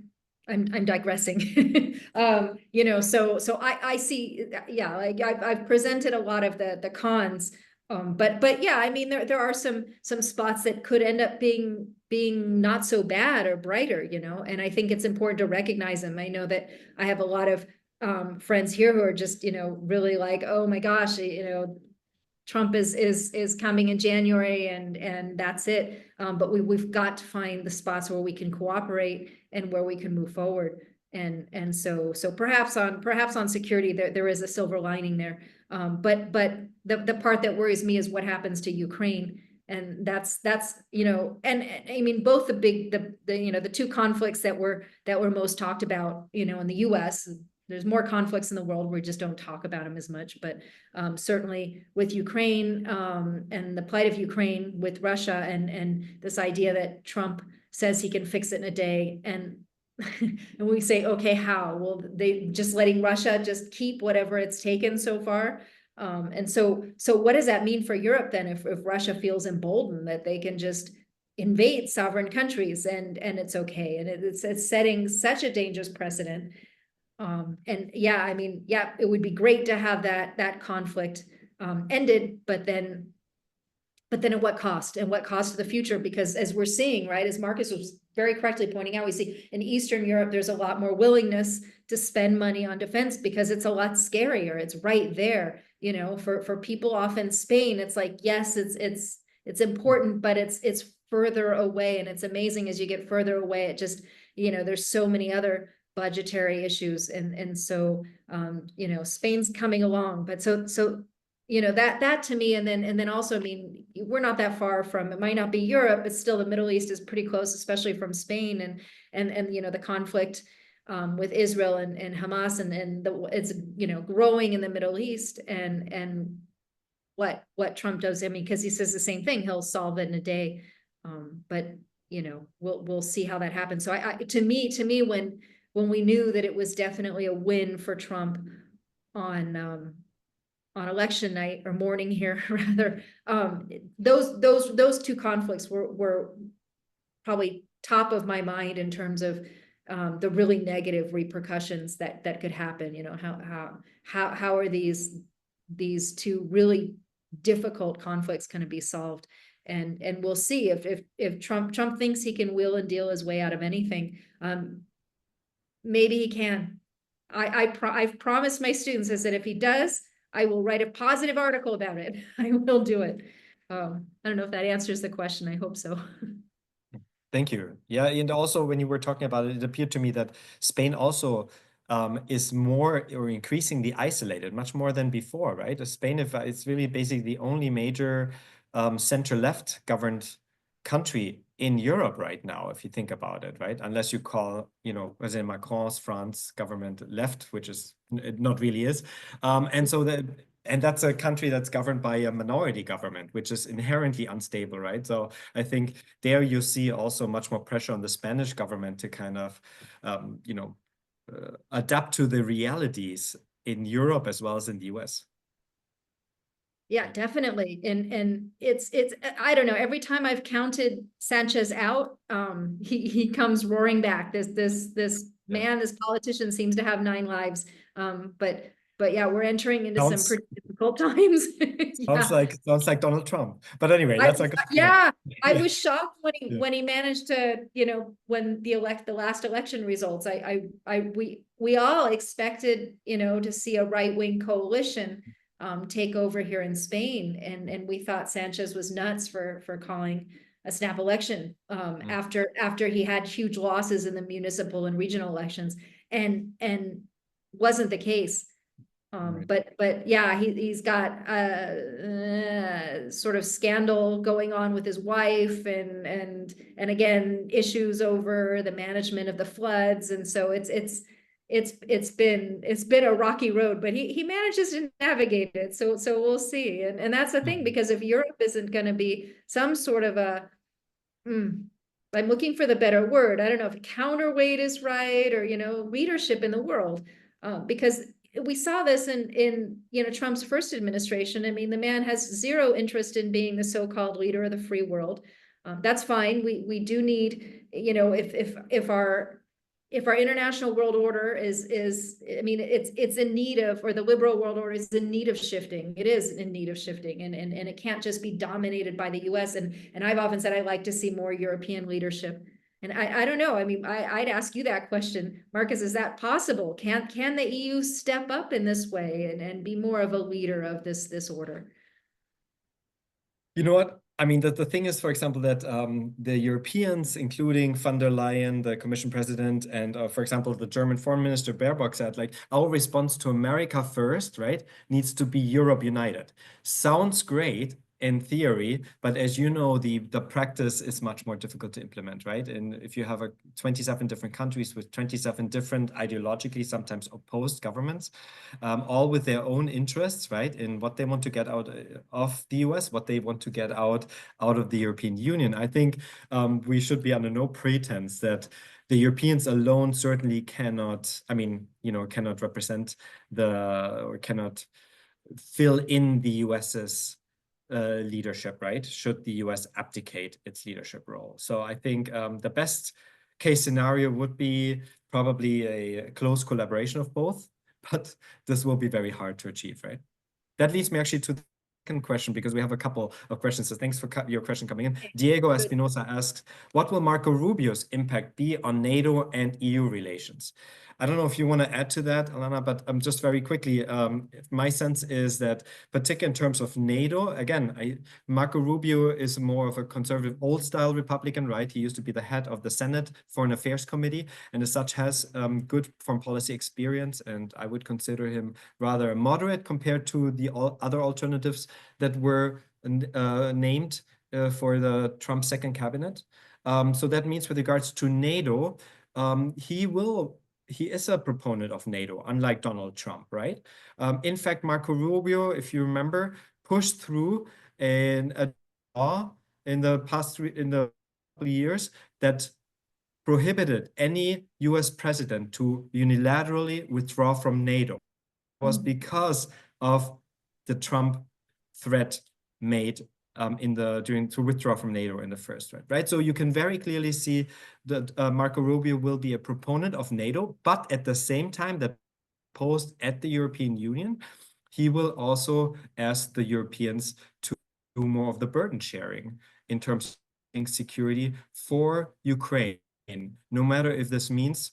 I'm digressing. So I see, like I've presented a lot of the cons, but I mean, there are some spots that could end up being not so bad or brighter, and I think it's important to recognize them. I know that I have a lot of friends here who are just, really like, oh my gosh, Trump is coming in January, and that's it. But we've got to find the spots where we can cooperate and where we can move forward. And so perhaps on security there is a silver lining there. But the part that worries me is what happens to Ukraine. And that's and I mean, both the two conflicts that were most talked about, in the US. There's more conflicts in the world, we just don't talk about them as much, but certainly with Ukraine, and the plight of Ukraine with Russia, and this idea that Trump says he can fix it in a day, and and we say, okay, how? Well, they just letting Russia just keep whatever it's taken so far. And so what does that mean for Europe then, if Russia feels emboldened that they can just invade sovereign countries, and it's okay, and it's setting such a dangerous precedent. And I mean, it would be great to have that conflict ended, but then but then at what cost, and what cost to the future? Because as we're seeing, right, as Marcus was very correctly pointing out, we see in Eastern Europe, there's a lot more willingness to spend money on defense because it's a lot scarier. It's right there, you know, for people off in Spain. It's like, yes, it's important, but it's further away. And it's amazing as you get further away, it just, you know, there's so many other budgetary issues. And so, you know, Spain's coming along, but so you know, that to me, and then also, I mean, we're not that far from, it might not be Europe, but still the Middle East is pretty close, especially from Spain, and you know, the conflict with Israel and Hamas, and it's, you know, growing in the Middle East, and what Trump does, I mean, because he says the same thing, he'll solve it in a day, but you know, we'll see how that happens. So to me, when we knew that it was definitely a win for Trump on election night, or morning here rather, those two conflicts were probably top of my mind in terms of the really negative repercussions that could happen. You know, how are these two really difficult conflicts going to be solved? And we'll see if Trump thinks he can wheel and deal his way out of anything. Maybe he can. I've promised my students, I said, if he does, I will write a positive article about it. I will do it. I don't know if that answers the question. I hope so. Thank you. Yeah, and also when you were talking about it, it appeared to me that Spain also is more or increasingly isolated, much more than before, right? Spain, if it's really basically the only major center-left governed country in Europe right now, if you think about it, right? Unless you call, you know, President Macron's France government left, which is it not really is. And that's a country that's governed by a minority government, which is inherently unstable, right? So I think there you see also much more pressure on the Spanish government to kind of, you know, adapt to the realities in Europe as well as in the US. Yeah, definitely. And it's I don't know, every time I've counted Sanchez out, he comes roaring back. This man, this politician seems to have 9 lives. But yeah, we're entering into some pretty difficult times. Sounds like Donald Trump. But anyway, that's like I was shocked when he managed to, you know, when the last election results, we all expected, you know, to see a right-wing coalition take over here in Spain, and we thought Sanchez was nuts for calling a snap election after he had huge losses in the municipal and regional elections, and wasn't the case. But yeah, he's got sort of scandal going on with his wife, and again issues over the management of the floods, and so it's been a rocky road, but he manages to navigate it. So we'll see, and that's the thing, because if Europe isn't going to be some sort of I'm looking for the better word, I don't know if counterweight is right, or, you know, leadership in the world, because we saw this in you know, Trump's first administration. I mean, the man has zero interest in being the so-called leader of the free world. That's fine. We do need, you know, if our international world order is I mean, it's in need of, or the liberal world order is in need of shifting. It is in need of shifting, and it can't just be dominated by the US. And I've often said I'd like to see more European leadership. And I don't know. I mean, I'd ask you that question, Marcus. Is that possible? Can the EU step up in this way and be more of a leader of this order? You know what? I mean, the thing is, for example, that the Europeans, including von der Leyen, the Commission President, and for example, the German Foreign Minister Baerbock said, like, our response to America first, right, needs to be Europe united. Sounds great in theory, but as you know, the practice is much more difficult to implement, right? And if you have 27 different countries with 27 different ideologically sometimes opposed governments, all with their own interests, right, in what they want to get out of the US, what they want to get out of the European Union, I think we should be under no pretense that the Europeans alone certainly cannot, I mean, you know, cannot represent or cannot fill in the US's leadership, right? Should the US abdicate its leadership role. So I think the best case scenario would be probably a close collaboration of both, but this will be very hard to achieve, right? That leads me actually to question because we have a couple of questions. So thanks for your question coming in. Diego Espinosa asks, what will Marco Rubio's impact be on NATO and EU relations? I don't know if you want to add to that, Alana, but just very quickly, my sense is that, particularly in terms of NATO, again, Marco Rubio is more of a conservative, old-style Republican, right? He used to be the head of the Senate Foreign Affairs Committee, and as such has good foreign policy experience, and I would consider him rather moderate compared to the other alternatives that were named for the Trump second cabinet. So that means with regards to NATO, he is a proponent of NATO, unlike Donald Trump, right? In fact, Marco Rubio, if you remember, pushed through a law in the past couple years that prohibited any US president to unilaterally withdraw from NATO. It was because of the Trump threat made to withdraw from NATO in the first threat, right? So you can very clearly see that Marco Rubio will be a proponent of NATO, but at the same time that posed at the European Union, he will also ask the Europeans to do more of the burden sharing in terms of security for Ukraine, no matter if this means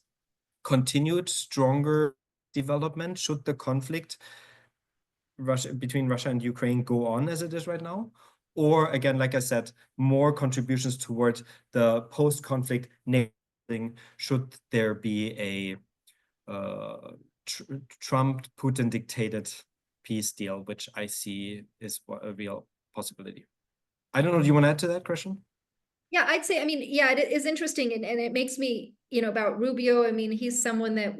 continued stronger development should the conflict between Russia and Ukraine go on as it is right now, or again, like I said, more contributions toward the post-conflict should there be a Trump-Putin dictated peace deal, which I see is a real possibility. I don't know, do you want to add to that, Christian? Yeah, I'd say, I mean, yeah, it is interesting, and it makes me, about Rubio, I mean, he's someone that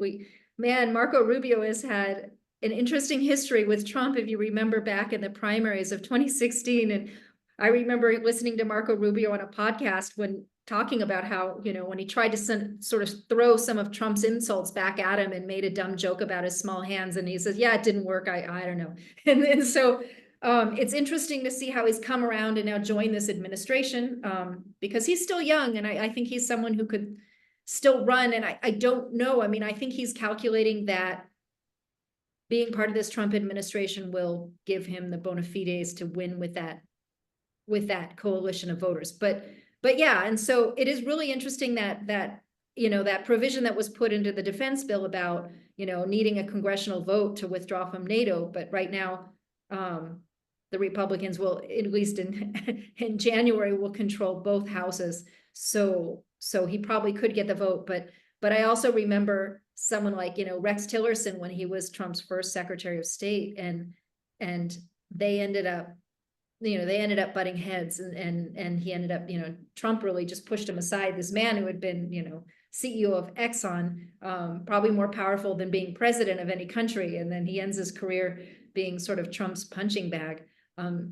Marco Rubio has had an interesting history with Trump, if you remember back in the primaries of 2016. And I remember listening to Marco Rubio on a podcast when talking about how, when he tried to sort of throw some of Trump's insults back at him and made a dumb joke about his small hands. And he says, yeah, it didn't work. I don't know. And so it's interesting to see how he's come around and now joined this administration, because he's still young. And I think he's someone who could still run. And I don't know. I mean, I think he's calculating that being part of this Trump administration will give him the bona fides to win with that coalition of voters. But yeah, and so it is really interesting that that provision that was put into the defense bill about needing a congressional vote to withdraw from NATO. But right now, the Republicans will, at least in January, will control both houses. So he probably could get the vote. But I also remember someone like, Rex Tillerson, when he was Trump's first Secretary of State, and they ended up, butting heads, and he ended up, Trump really just pushed him aside. This man who had been, CEO of Exxon, probably more powerful than being president of any country. And then he ends his career being sort of Trump's punching bag.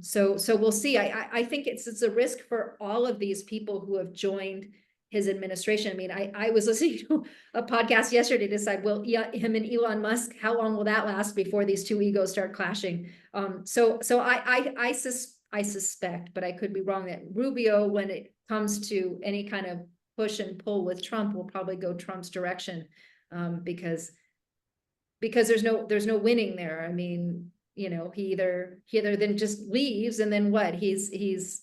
So we'll see. I think it's a risk for all of these people who have joined his administration. I mean, I was listening to a podcast yesterday to decide, well, yeah, him and Elon Musk, how long will that last before these two egos start clashing? So I suspect, but I could be wrong, that Rubio, when it comes to any kind of push and pull with Trump, will probably go Trump's direction, because there's no winning there. I mean, he either then just leaves, and then what? He's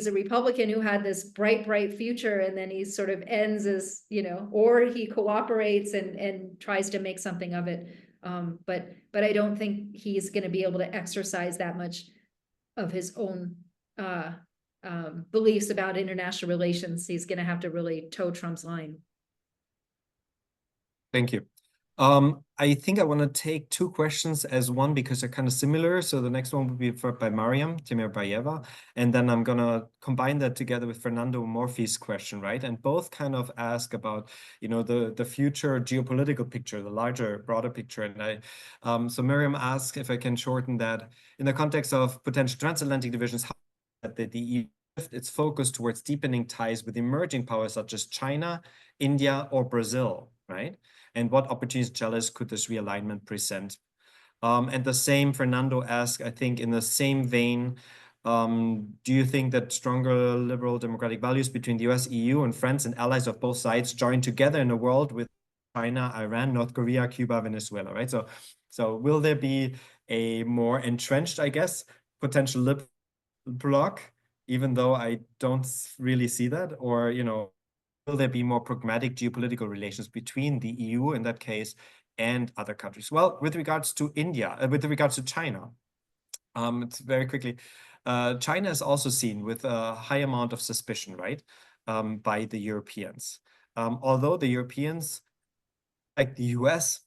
a Republican who had this bright future, and then he sort of ends as, or he cooperates and tries to make something of it. But I don't think he's going to be able to exercise that much of his own beliefs about international relations. He's going to have to really toe Trump's line. Thank you. I think I want to take two questions as one because they're kind of similar. So the next one will be by Mariam Timirbayeva, and then I'm going to combine that together with Fernando Morphy's question, right? And both kind of ask about, the future geopolitical picture, the larger, broader picture. And so Mariam asks if I can shorten that in the context of potential transatlantic divisions, how that the EU shift its focus towards deepening ties with emerging powers such as China, India, or Brazil, right? And what opportunities jealous could this realignment present? And the same Fernando asked, I think in the same vein, do you think that stronger liberal democratic values between the US, EU, and friends and allies of both sides join together in a world with China, Iran, North Korea, Cuba, Venezuela, right? So will there be a more entrenched, I guess, potential lip block, even though I don't really see that? Or, will there be more pragmatic geopolitical relations between the EU in that case and other countries? Well, with regards to with regards to China, it's very quickly, China is also seen with a high amount of suspicion, right, by the Europeans. Although the Europeans, like the US,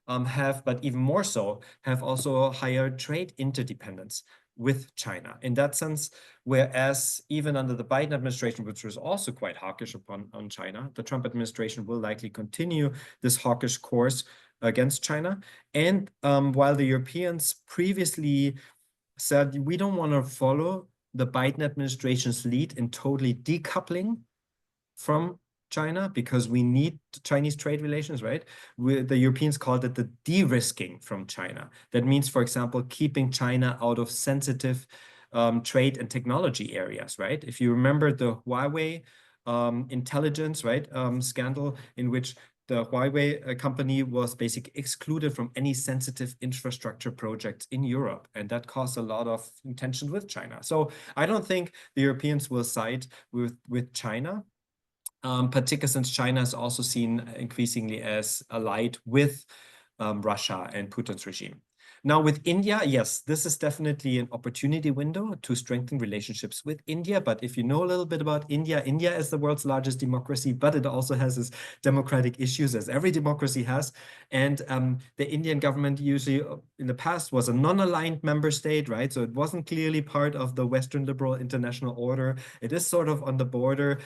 but even more so, have also a higher trade interdependence with China. In that sense, whereas even under the Biden administration, which was also quite hawkish on China, the Trump administration will likely continue this hawkish course against China. And while the Europeans previously said, we don't want to follow the Biden administration's lead in totally decoupling from China because we need Chinese trade relations, right? The Europeans called it the de-risking from China. That means, for example, keeping China out of sensitive trade and technology areas, right? If you remember the Huawei intelligence, right, scandal in which the Huawei company was basically excluded from any sensitive infrastructure projects in Europe, and that caused a lot of tension with China. So I don't think the Europeans will side with China. Particularly since China is also seen increasingly as allied with Russia and Putin's regime. Now with India, yes, this is definitely an opportunity window to strengthen relationships with India. But if you know a little bit about India, India is the world's largest democracy, but it also has its democratic issues, as every democracy has. And the Indian government usually in the past was a non-aligned member state, right? So it wasn't clearly part of the Western liberal international order. It is sort of on the border.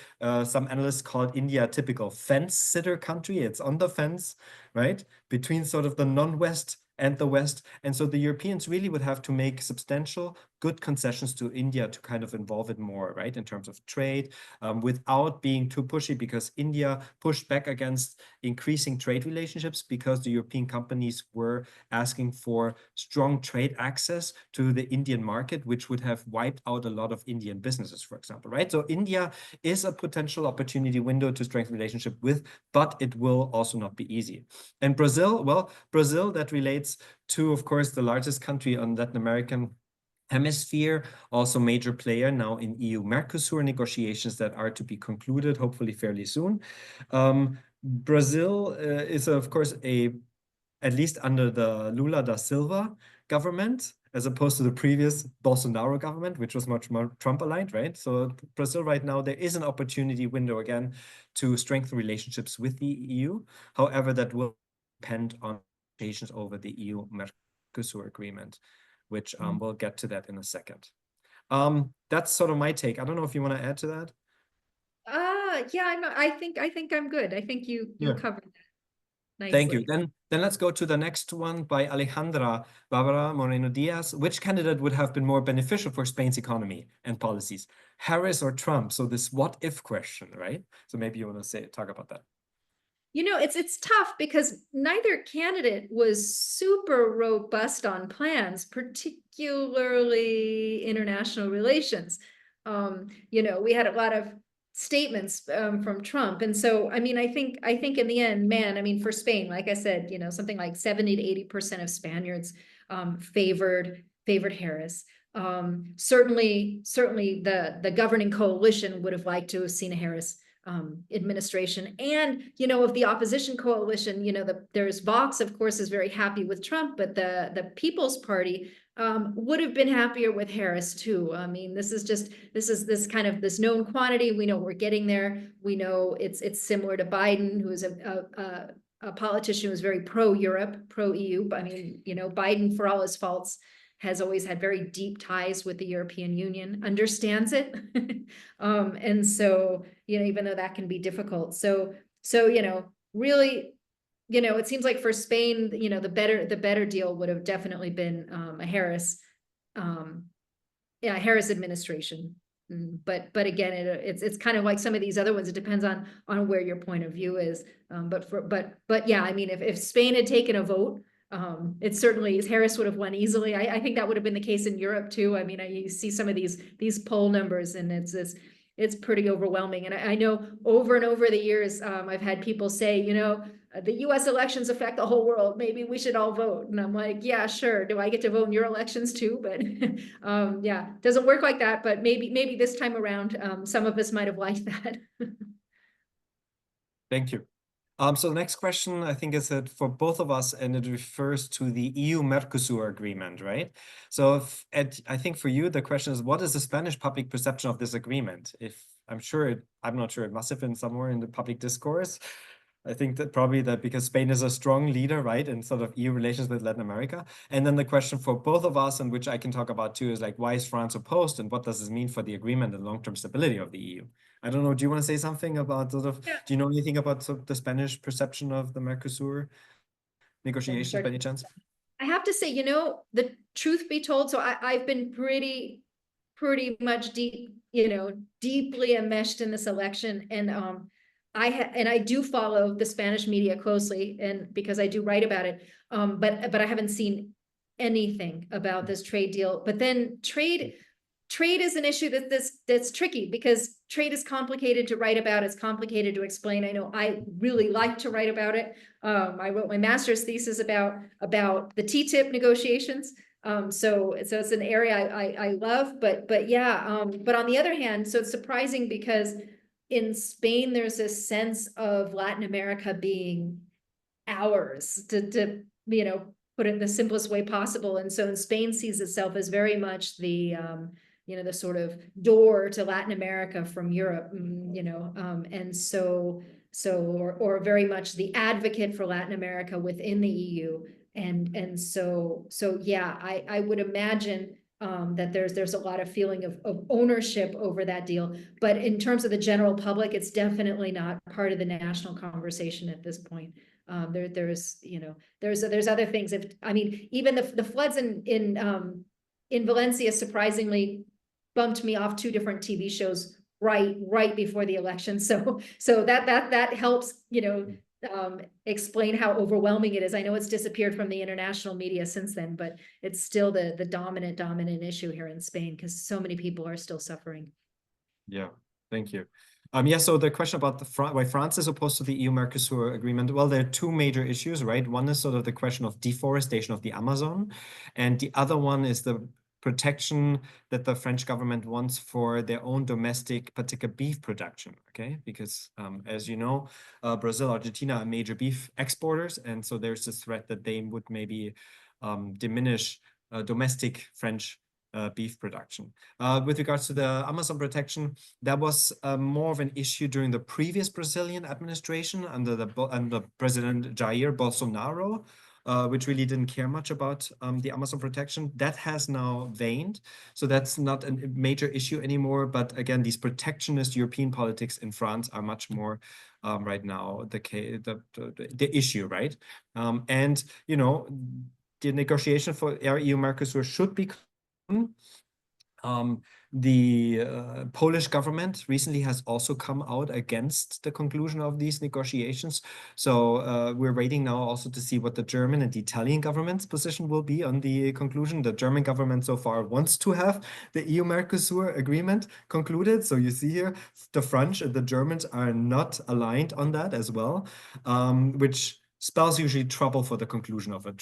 Some analysts call India a typical fence-sitter country. It's on the fence, right, between sort of the non-West and the West. And so the Europeans really would have to make substantial good concessions to India to kind of involve it more, right, in terms of trade, without being too pushy, because India pushed back against increasing trade relationships because the European companies were asking for strong trade access to the Indian market, which would have wiped out a lot of Indian businesses, for example, right? So India is a potential opportunity window to strengthen relationship with, but it will also not be easy. And Brazil, well, Brazil, that relates to, of course, the largest country on Latin American hemisphere, also major player now in EU-Mercosur negotiations that are to be concluded, hopefully fairly soon. Brazil is, of course, at least under the Lula da Silva government, as opposed to the previous Bolsonaro government, which was much more Trump-aligned, right? So Brazil right now, there is an opportunity window again to strengthen relationships with the EU. However, that will depend on negotiations over the EU-Mercosur agreement, which we'll get to that in a second. That's sort of my take. I don't know if you want to add to that. Yeah, I think I'm good. I think you covered that nicely. Thank you. Then let's go to the next one by Alejandra Barbara Moreno Diaz. Which candidate would have been more beneficial for Spain's economy and policies, Harris or Trump? So this what-if question, right? So maybe you want to talk about that. You know, it's tough because neither candidate was super robust on plans, particularly international relations. You know, we had a lot of statements from Trump. And so, I mean, I think in the end, man, I mean, for Spain, like I said, you know, something like 70 to 80% of Spaniards favored Harris. Certainly the governing coalition would have liked to have seen a Harris administration. And, you know, of the opposition coalition, you know, there's Vox, of course, is very happy with Trump, but the People's Party would have been happier with Harris too. I mean, this is this kind of this known quantity. We know we're getting there. We know it's similar to Biden, who is a politician who is very pro-Europe, pro-EU. But I mean, you know, Biden, for all his faults, has always had very deep ties with the European Union, understands it. And so, you know, even though that can be difficult. So, you know, really, you know, it seems like for Spain, you know, the better deal would have definitely been a Harris administration. But again, it's kind of like some of these other ones. It depends on where your point of view is. But yeah, I mean, if Spain had taken a vote, it certainly Harris would have won easily. I think that would have been the case in Europe too. I mean, you see some of these poll numbers, and it's pretty overwhelming. And I know over and over the years, I've had people say, you know, the US elections affect the whole world. Maybe we should all vote. And I'm like, yeah, sure. Do I get to vote in your elections too? But yeah, doesn't work like that. But maybe this time around, some of us might have liked that. Thank you. So the next question, I think, is that for both of us, and it refers to the EU-Mercosur agreement, right? So I think for you, the question is, what is the Spanish public perception of this agreement? I'm not sure, it must have been somewhere in the public discourse. I think that probably that because Spain is a strong leader, right, in sort of EU relations with Latin America. And then the question for both of us, and which I can talk about too, is like, why is France opposed, and what does this mean for the agreement and long-term stability of the EU? I don't know. Do you want to say something about sort of, Yeah. do you know anything about sort of the Spanish perception of the Mercosur negotiations by any chance? I have to say, the truth be told, so I've been pretty much deeply enmeshed in this election. And I do follow the Spanish media closely, and because I do write about it. But I haven't seen anything about this trade deal. But then trade is an issue that's tricky, because trade is complicated to write about. It's complicated to explain. I know I really like to write about it. I wrote my master's thesis about the TTIP negotiations. So it's an area I love, but yeah. But on the other hand, so it's surprising because in Spain, there's this sense of Latin America being ours, to put it in the simplest way possible. And so in Spain sees itself as very much the the sort of door to Latin America from Europe, and so or very much the advocate for Latin America within the EU. And so yeah, I would imagine that there's a lot of feeling of ownership over that deal. But in terms of the general public, it's definitely not part of the national conversation at this point. There's other things. Even the floods in Valencia surprisingly bumped me off 2 different TV shows right before the election. So that helps, explain how overwhelming it is. I know it's disappeared from the international media since then, but it's still the dominant issue here in Spain, because so many people are still suffering. Yeah, thank you. Yeah, so the question about why France is opposed to the EU-Mercosur agreement, well, there are 2 major issues, right? One is sort of the question of deforestation of the Amazon, and the other one is the protection that the French government wants for their own domestic, particular beef production, okay? Because as you know, Brazil, Argentina are major beef exporters, and so there's this threat that they would maybe diminish domestic French beef production. With regards to the Amazon protection, that was more of an issue during the previous Brazilian administration under President Jair Bolsonaro, which really didn't care much about the Amazon protection. That has now waned, so that's not a major issue anymore. But again, these protectionist European politics in France are much more right now the issue, right? And the negotiation for EU-Mercosur should be. The Polish government recently has also come out against the conclusion of these negotiations. So we're waiting now also to see what the German and the Italian government's position will be on the conclusion. The German government so far wants to have the EU-Mercosur agreement concluded. So you see here, the French and the Germans are not aligned on that as well, which spells usually trouble for the conclusion of a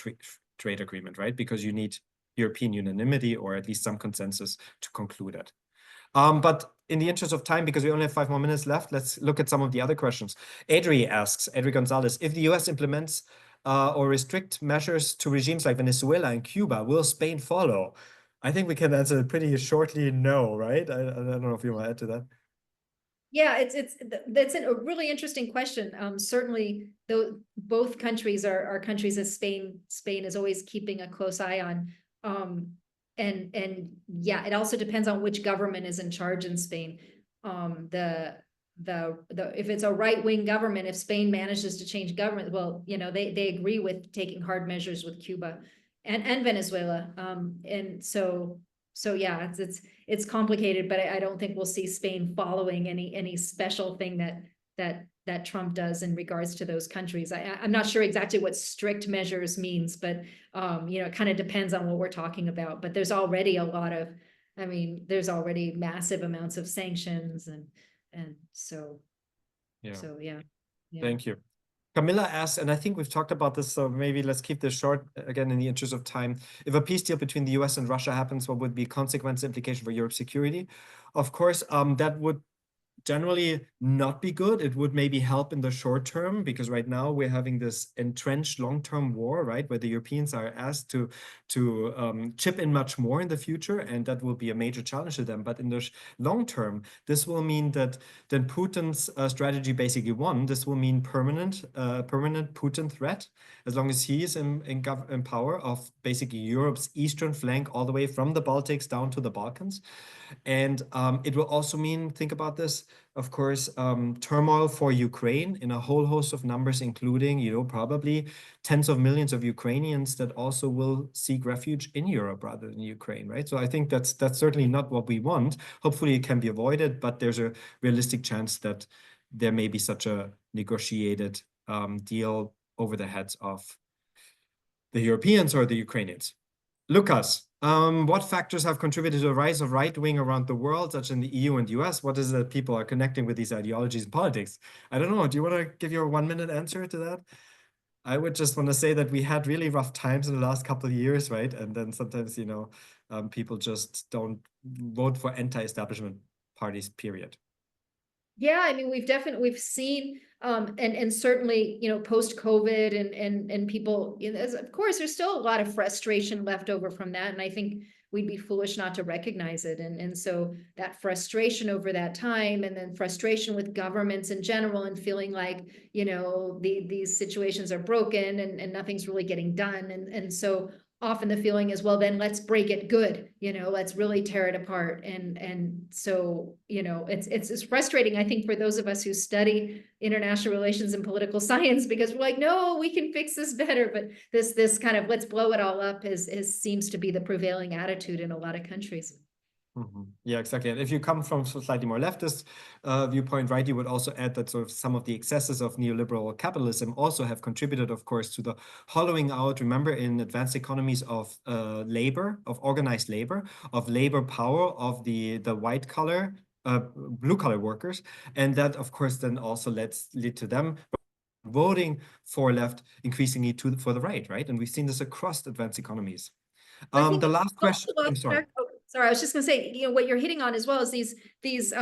trade agreement, right? Because you need European unanimity, or at least some consensus, to conclude it. But in the interest of time, because we only have 5 more minutes left, let's look at some of the other questions. Adri Gonzalez, if the US implements or restrict measures to regimes like Venezuela and Cuba, will Spain follow? I think we can answer pretty shortly no, right? I don't know if you want to add to that. Yeah, that's a really interesting question. Certainly, though, both countries are countries that Spain is always keeping a close eye on. And yeah, it also depends on which government is in charge in Spain. If it's a right-wing government, if Spain manages to change government, well, they agree with taking hard measures with Cuba and Venezuela. And so yeah, it's complicated, but I don't think we'll see Spain following any special thing that Trump does in regards to those countries. I'm not sure exactly what strict measures means, but it kind of depends on what we're talking about. But there's already there's already massive amounts of sanctions, and so yeah. So yeah. Thank you. Camilla asked, and I think we've talked about this, so maybe let's keep this short again in the interest of time. If a peace deal between the US and Russia happens, what would be consequence implication for Europe's security? Of course, that would generally not be good. It would maybe help in the short term, because right now we're having this entrenched long-term war, right, where the Europeans are asked to chip in much more in the future, and that will be a major challenge to them. But in the long term, this will mean that then Putin's strategy basically won. This will mean permanent Putin threat, as long as he is in power of basically Europe's eastern flank, all the way from the Baltics down to the Balkans. And it will also mean, think about this, of course, turmoil for Ukraine in a whole host of numbers, including, probably tens of millions of Ukrainians that also will seek refuge in Europe rather than Ukraine, right? So I think that's certainly not what we want. Hopefully it can be avoided, but there's a realistic chance that there may be such a negotiated deal over the heads of the Europeans or the Ukrainians. Lucas, what factors have contributed to the rise of right wing around the world, such in the EU and US? What is it that people are connecting with these ideologies and politics? I don't know. Do you want to give your 1-minute answer to that? I would just want to say that we had really rough times in the last couple of years, right? And then sometimes, people just don't vote for anti-establishment parties, period. Yeah, I mean, we've seen, and certainly, post-COVID and people, of course, there's still a lot of frustration left over from that. And I think we'd be foolish not to recognize it. And so that frustration over that time, and then frustration with governments in general, and feeling like, these situations are broken and nothing's really getting done. And so often the feeling is, well, then let's break it good, let's really tear it apart. And so, it's frustrating, I think, for those of us who study international relations and political science, because we're like, no, we can fix this better. But this kind of let's blow it all up seems to be the prevailing attitude in a lot of countries. Mm-hmm. Yeah, exactly. And if you come from a slightly more leftist viewpoint, right, you would also add that sort of some of the excesses of neoliberal capitalism also have contributed, of course, to the hollowing out, remember, in advanced economies of labor, of organized labor, of labor power, of the white collar, blue collar workers. And that, of course, then also lead to them voting for left increasingly for the right? And we've seen this across advanced economies. The last question, I'm sorry. Sorry, I was just going to say, what you're hitting on as well is these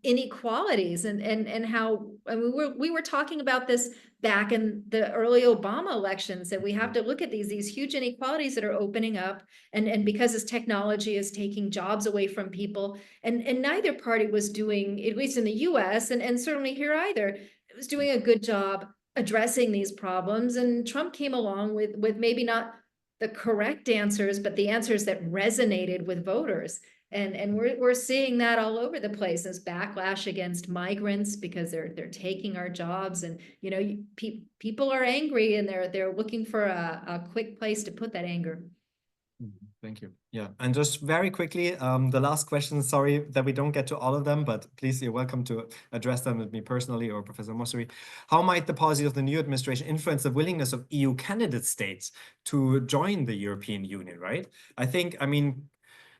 inequalities and how, I mean, we were talking about this back in the early Obama elections, that we have to look at these huge inequalities that are opening up, and because this technology is taking jobs away from people, and neither party was doing, at least in the US and certainly here either, it was doing a good job addressing these problems. And Trump came along with maybe not the correct answers, but the answers that resonated with voters. And we're seeing that all over the place, as backlash against migrants because they're taking our jobs. And people are angry, and they're looking for a quick place to put that anger. Thank you. Yeah, and just very quickly, the last question, sorry that we don't get to all of them, but please, you're welcome to address them with me personally or Professor Moceri. How might the policies of the new administration influence the willingness of EU candidate states to join the European Union, right? I mean,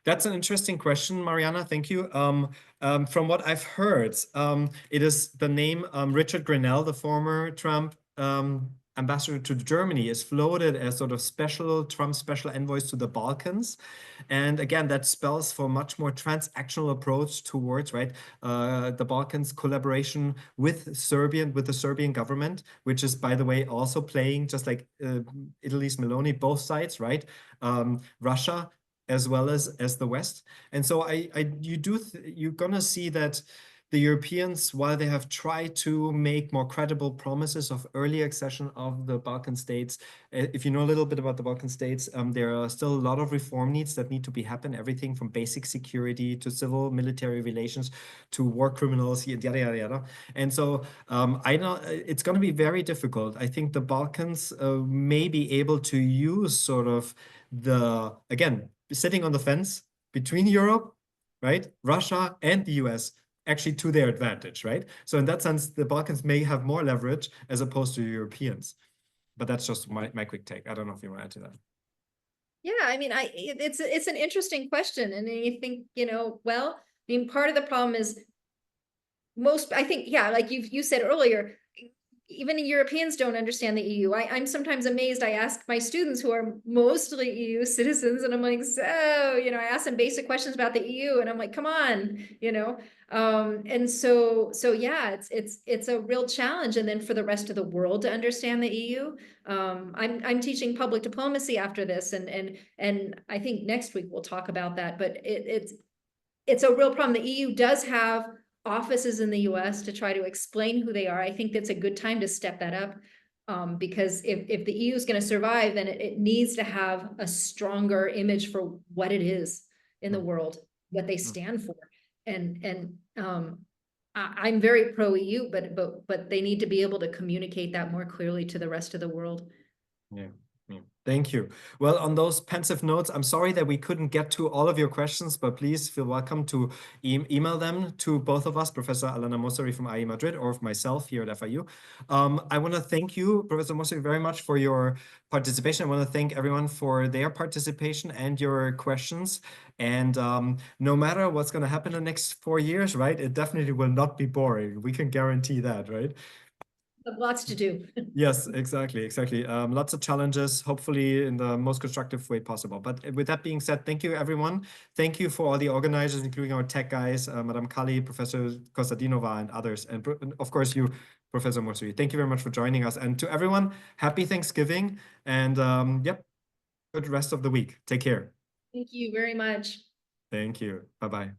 that's an interesting question, Mariana. Thank you. From what I've heard, it is the name Richard Grenell, the former Trump ambassador to Germany, is floated as sort of Trump special envoys to the Balkans. And again, that spells for a much more transactional approach towards, right, the Balkans, collaboration with the Serbian government, which is, by the way, also playing, just like Italy's Meloni, both sides, right? Russia as well as the West. And so you're gonna see that the Europeans, while they have tried to make more credible promises of early accession of the Balkan states, if you know a little bit about the Balkan states, there are still a lot of reform needs that need to happen, everything from basic security to civil military relations to war criminals, yada, yada, yada. And so I know it's going to be very difficult. I think the Balkans may be able to use sort of again, sitting on the fence between Europe, right, Russia and the US, actually to their advantage, right? So in that sense, the Balkans may have more leverage as opposed to Europeans. But that's just my quick take. I don't know if you want to add to that. Yeah, I mean, it's an interesting question. And then you think, well, I mean, part of the problem is I think, yeah, like you said earlier, even Europeans don't understand the EU. I'm sometimes amazed. I ask my students who are mostly EU citizens, and I'm like, so, you know, I ask them basic questions about the EU, and I'm like, come on, you know. And so yeah, it's a real challenge. And then for the rest of the world to understand the EU, I'm teaching public diplomacy after this, and I think next week we'll talk about that. But it's a real problem. The EU does have offices in the US to try to explain who they are. I think that's a good time to step that up, because if the EU is going to survive, then it needs to have a stronger image for what it is in the world, what they stand for. And I'm very pro EU, but they need to be able to communicate that more clearly to the rest of the world. Yeah. Thank you. Well, on those pensive notes, I'm sorry that we couldn't get to all of your questions, but please feel welcome to email them to both of us, Professor Alana Moceri from IE Madrid or myself here at FIU. I want to thank you, Professor Moceri, very much for your participation. I want to thank everyone for their participation and your questions. And no matter what's going to happen in the next 4 years, right, it definitely will not be boring. We can guarantee that, right? Lots to do. Yes, exactly. Lots of challenges, hopefully in the most constructive way possible. But with that being said, thank you, everyone. Thank you for all the organizers, including our tech guys, Madame Kali, Professor Kostadinova, and others. And of course, you, Professor Moceri. Thank you very much for joining us. And to everyone, happy Thanksgiving. And yep, good rest of the week. Take care. Thank you very much. Thank you. Bye-bye.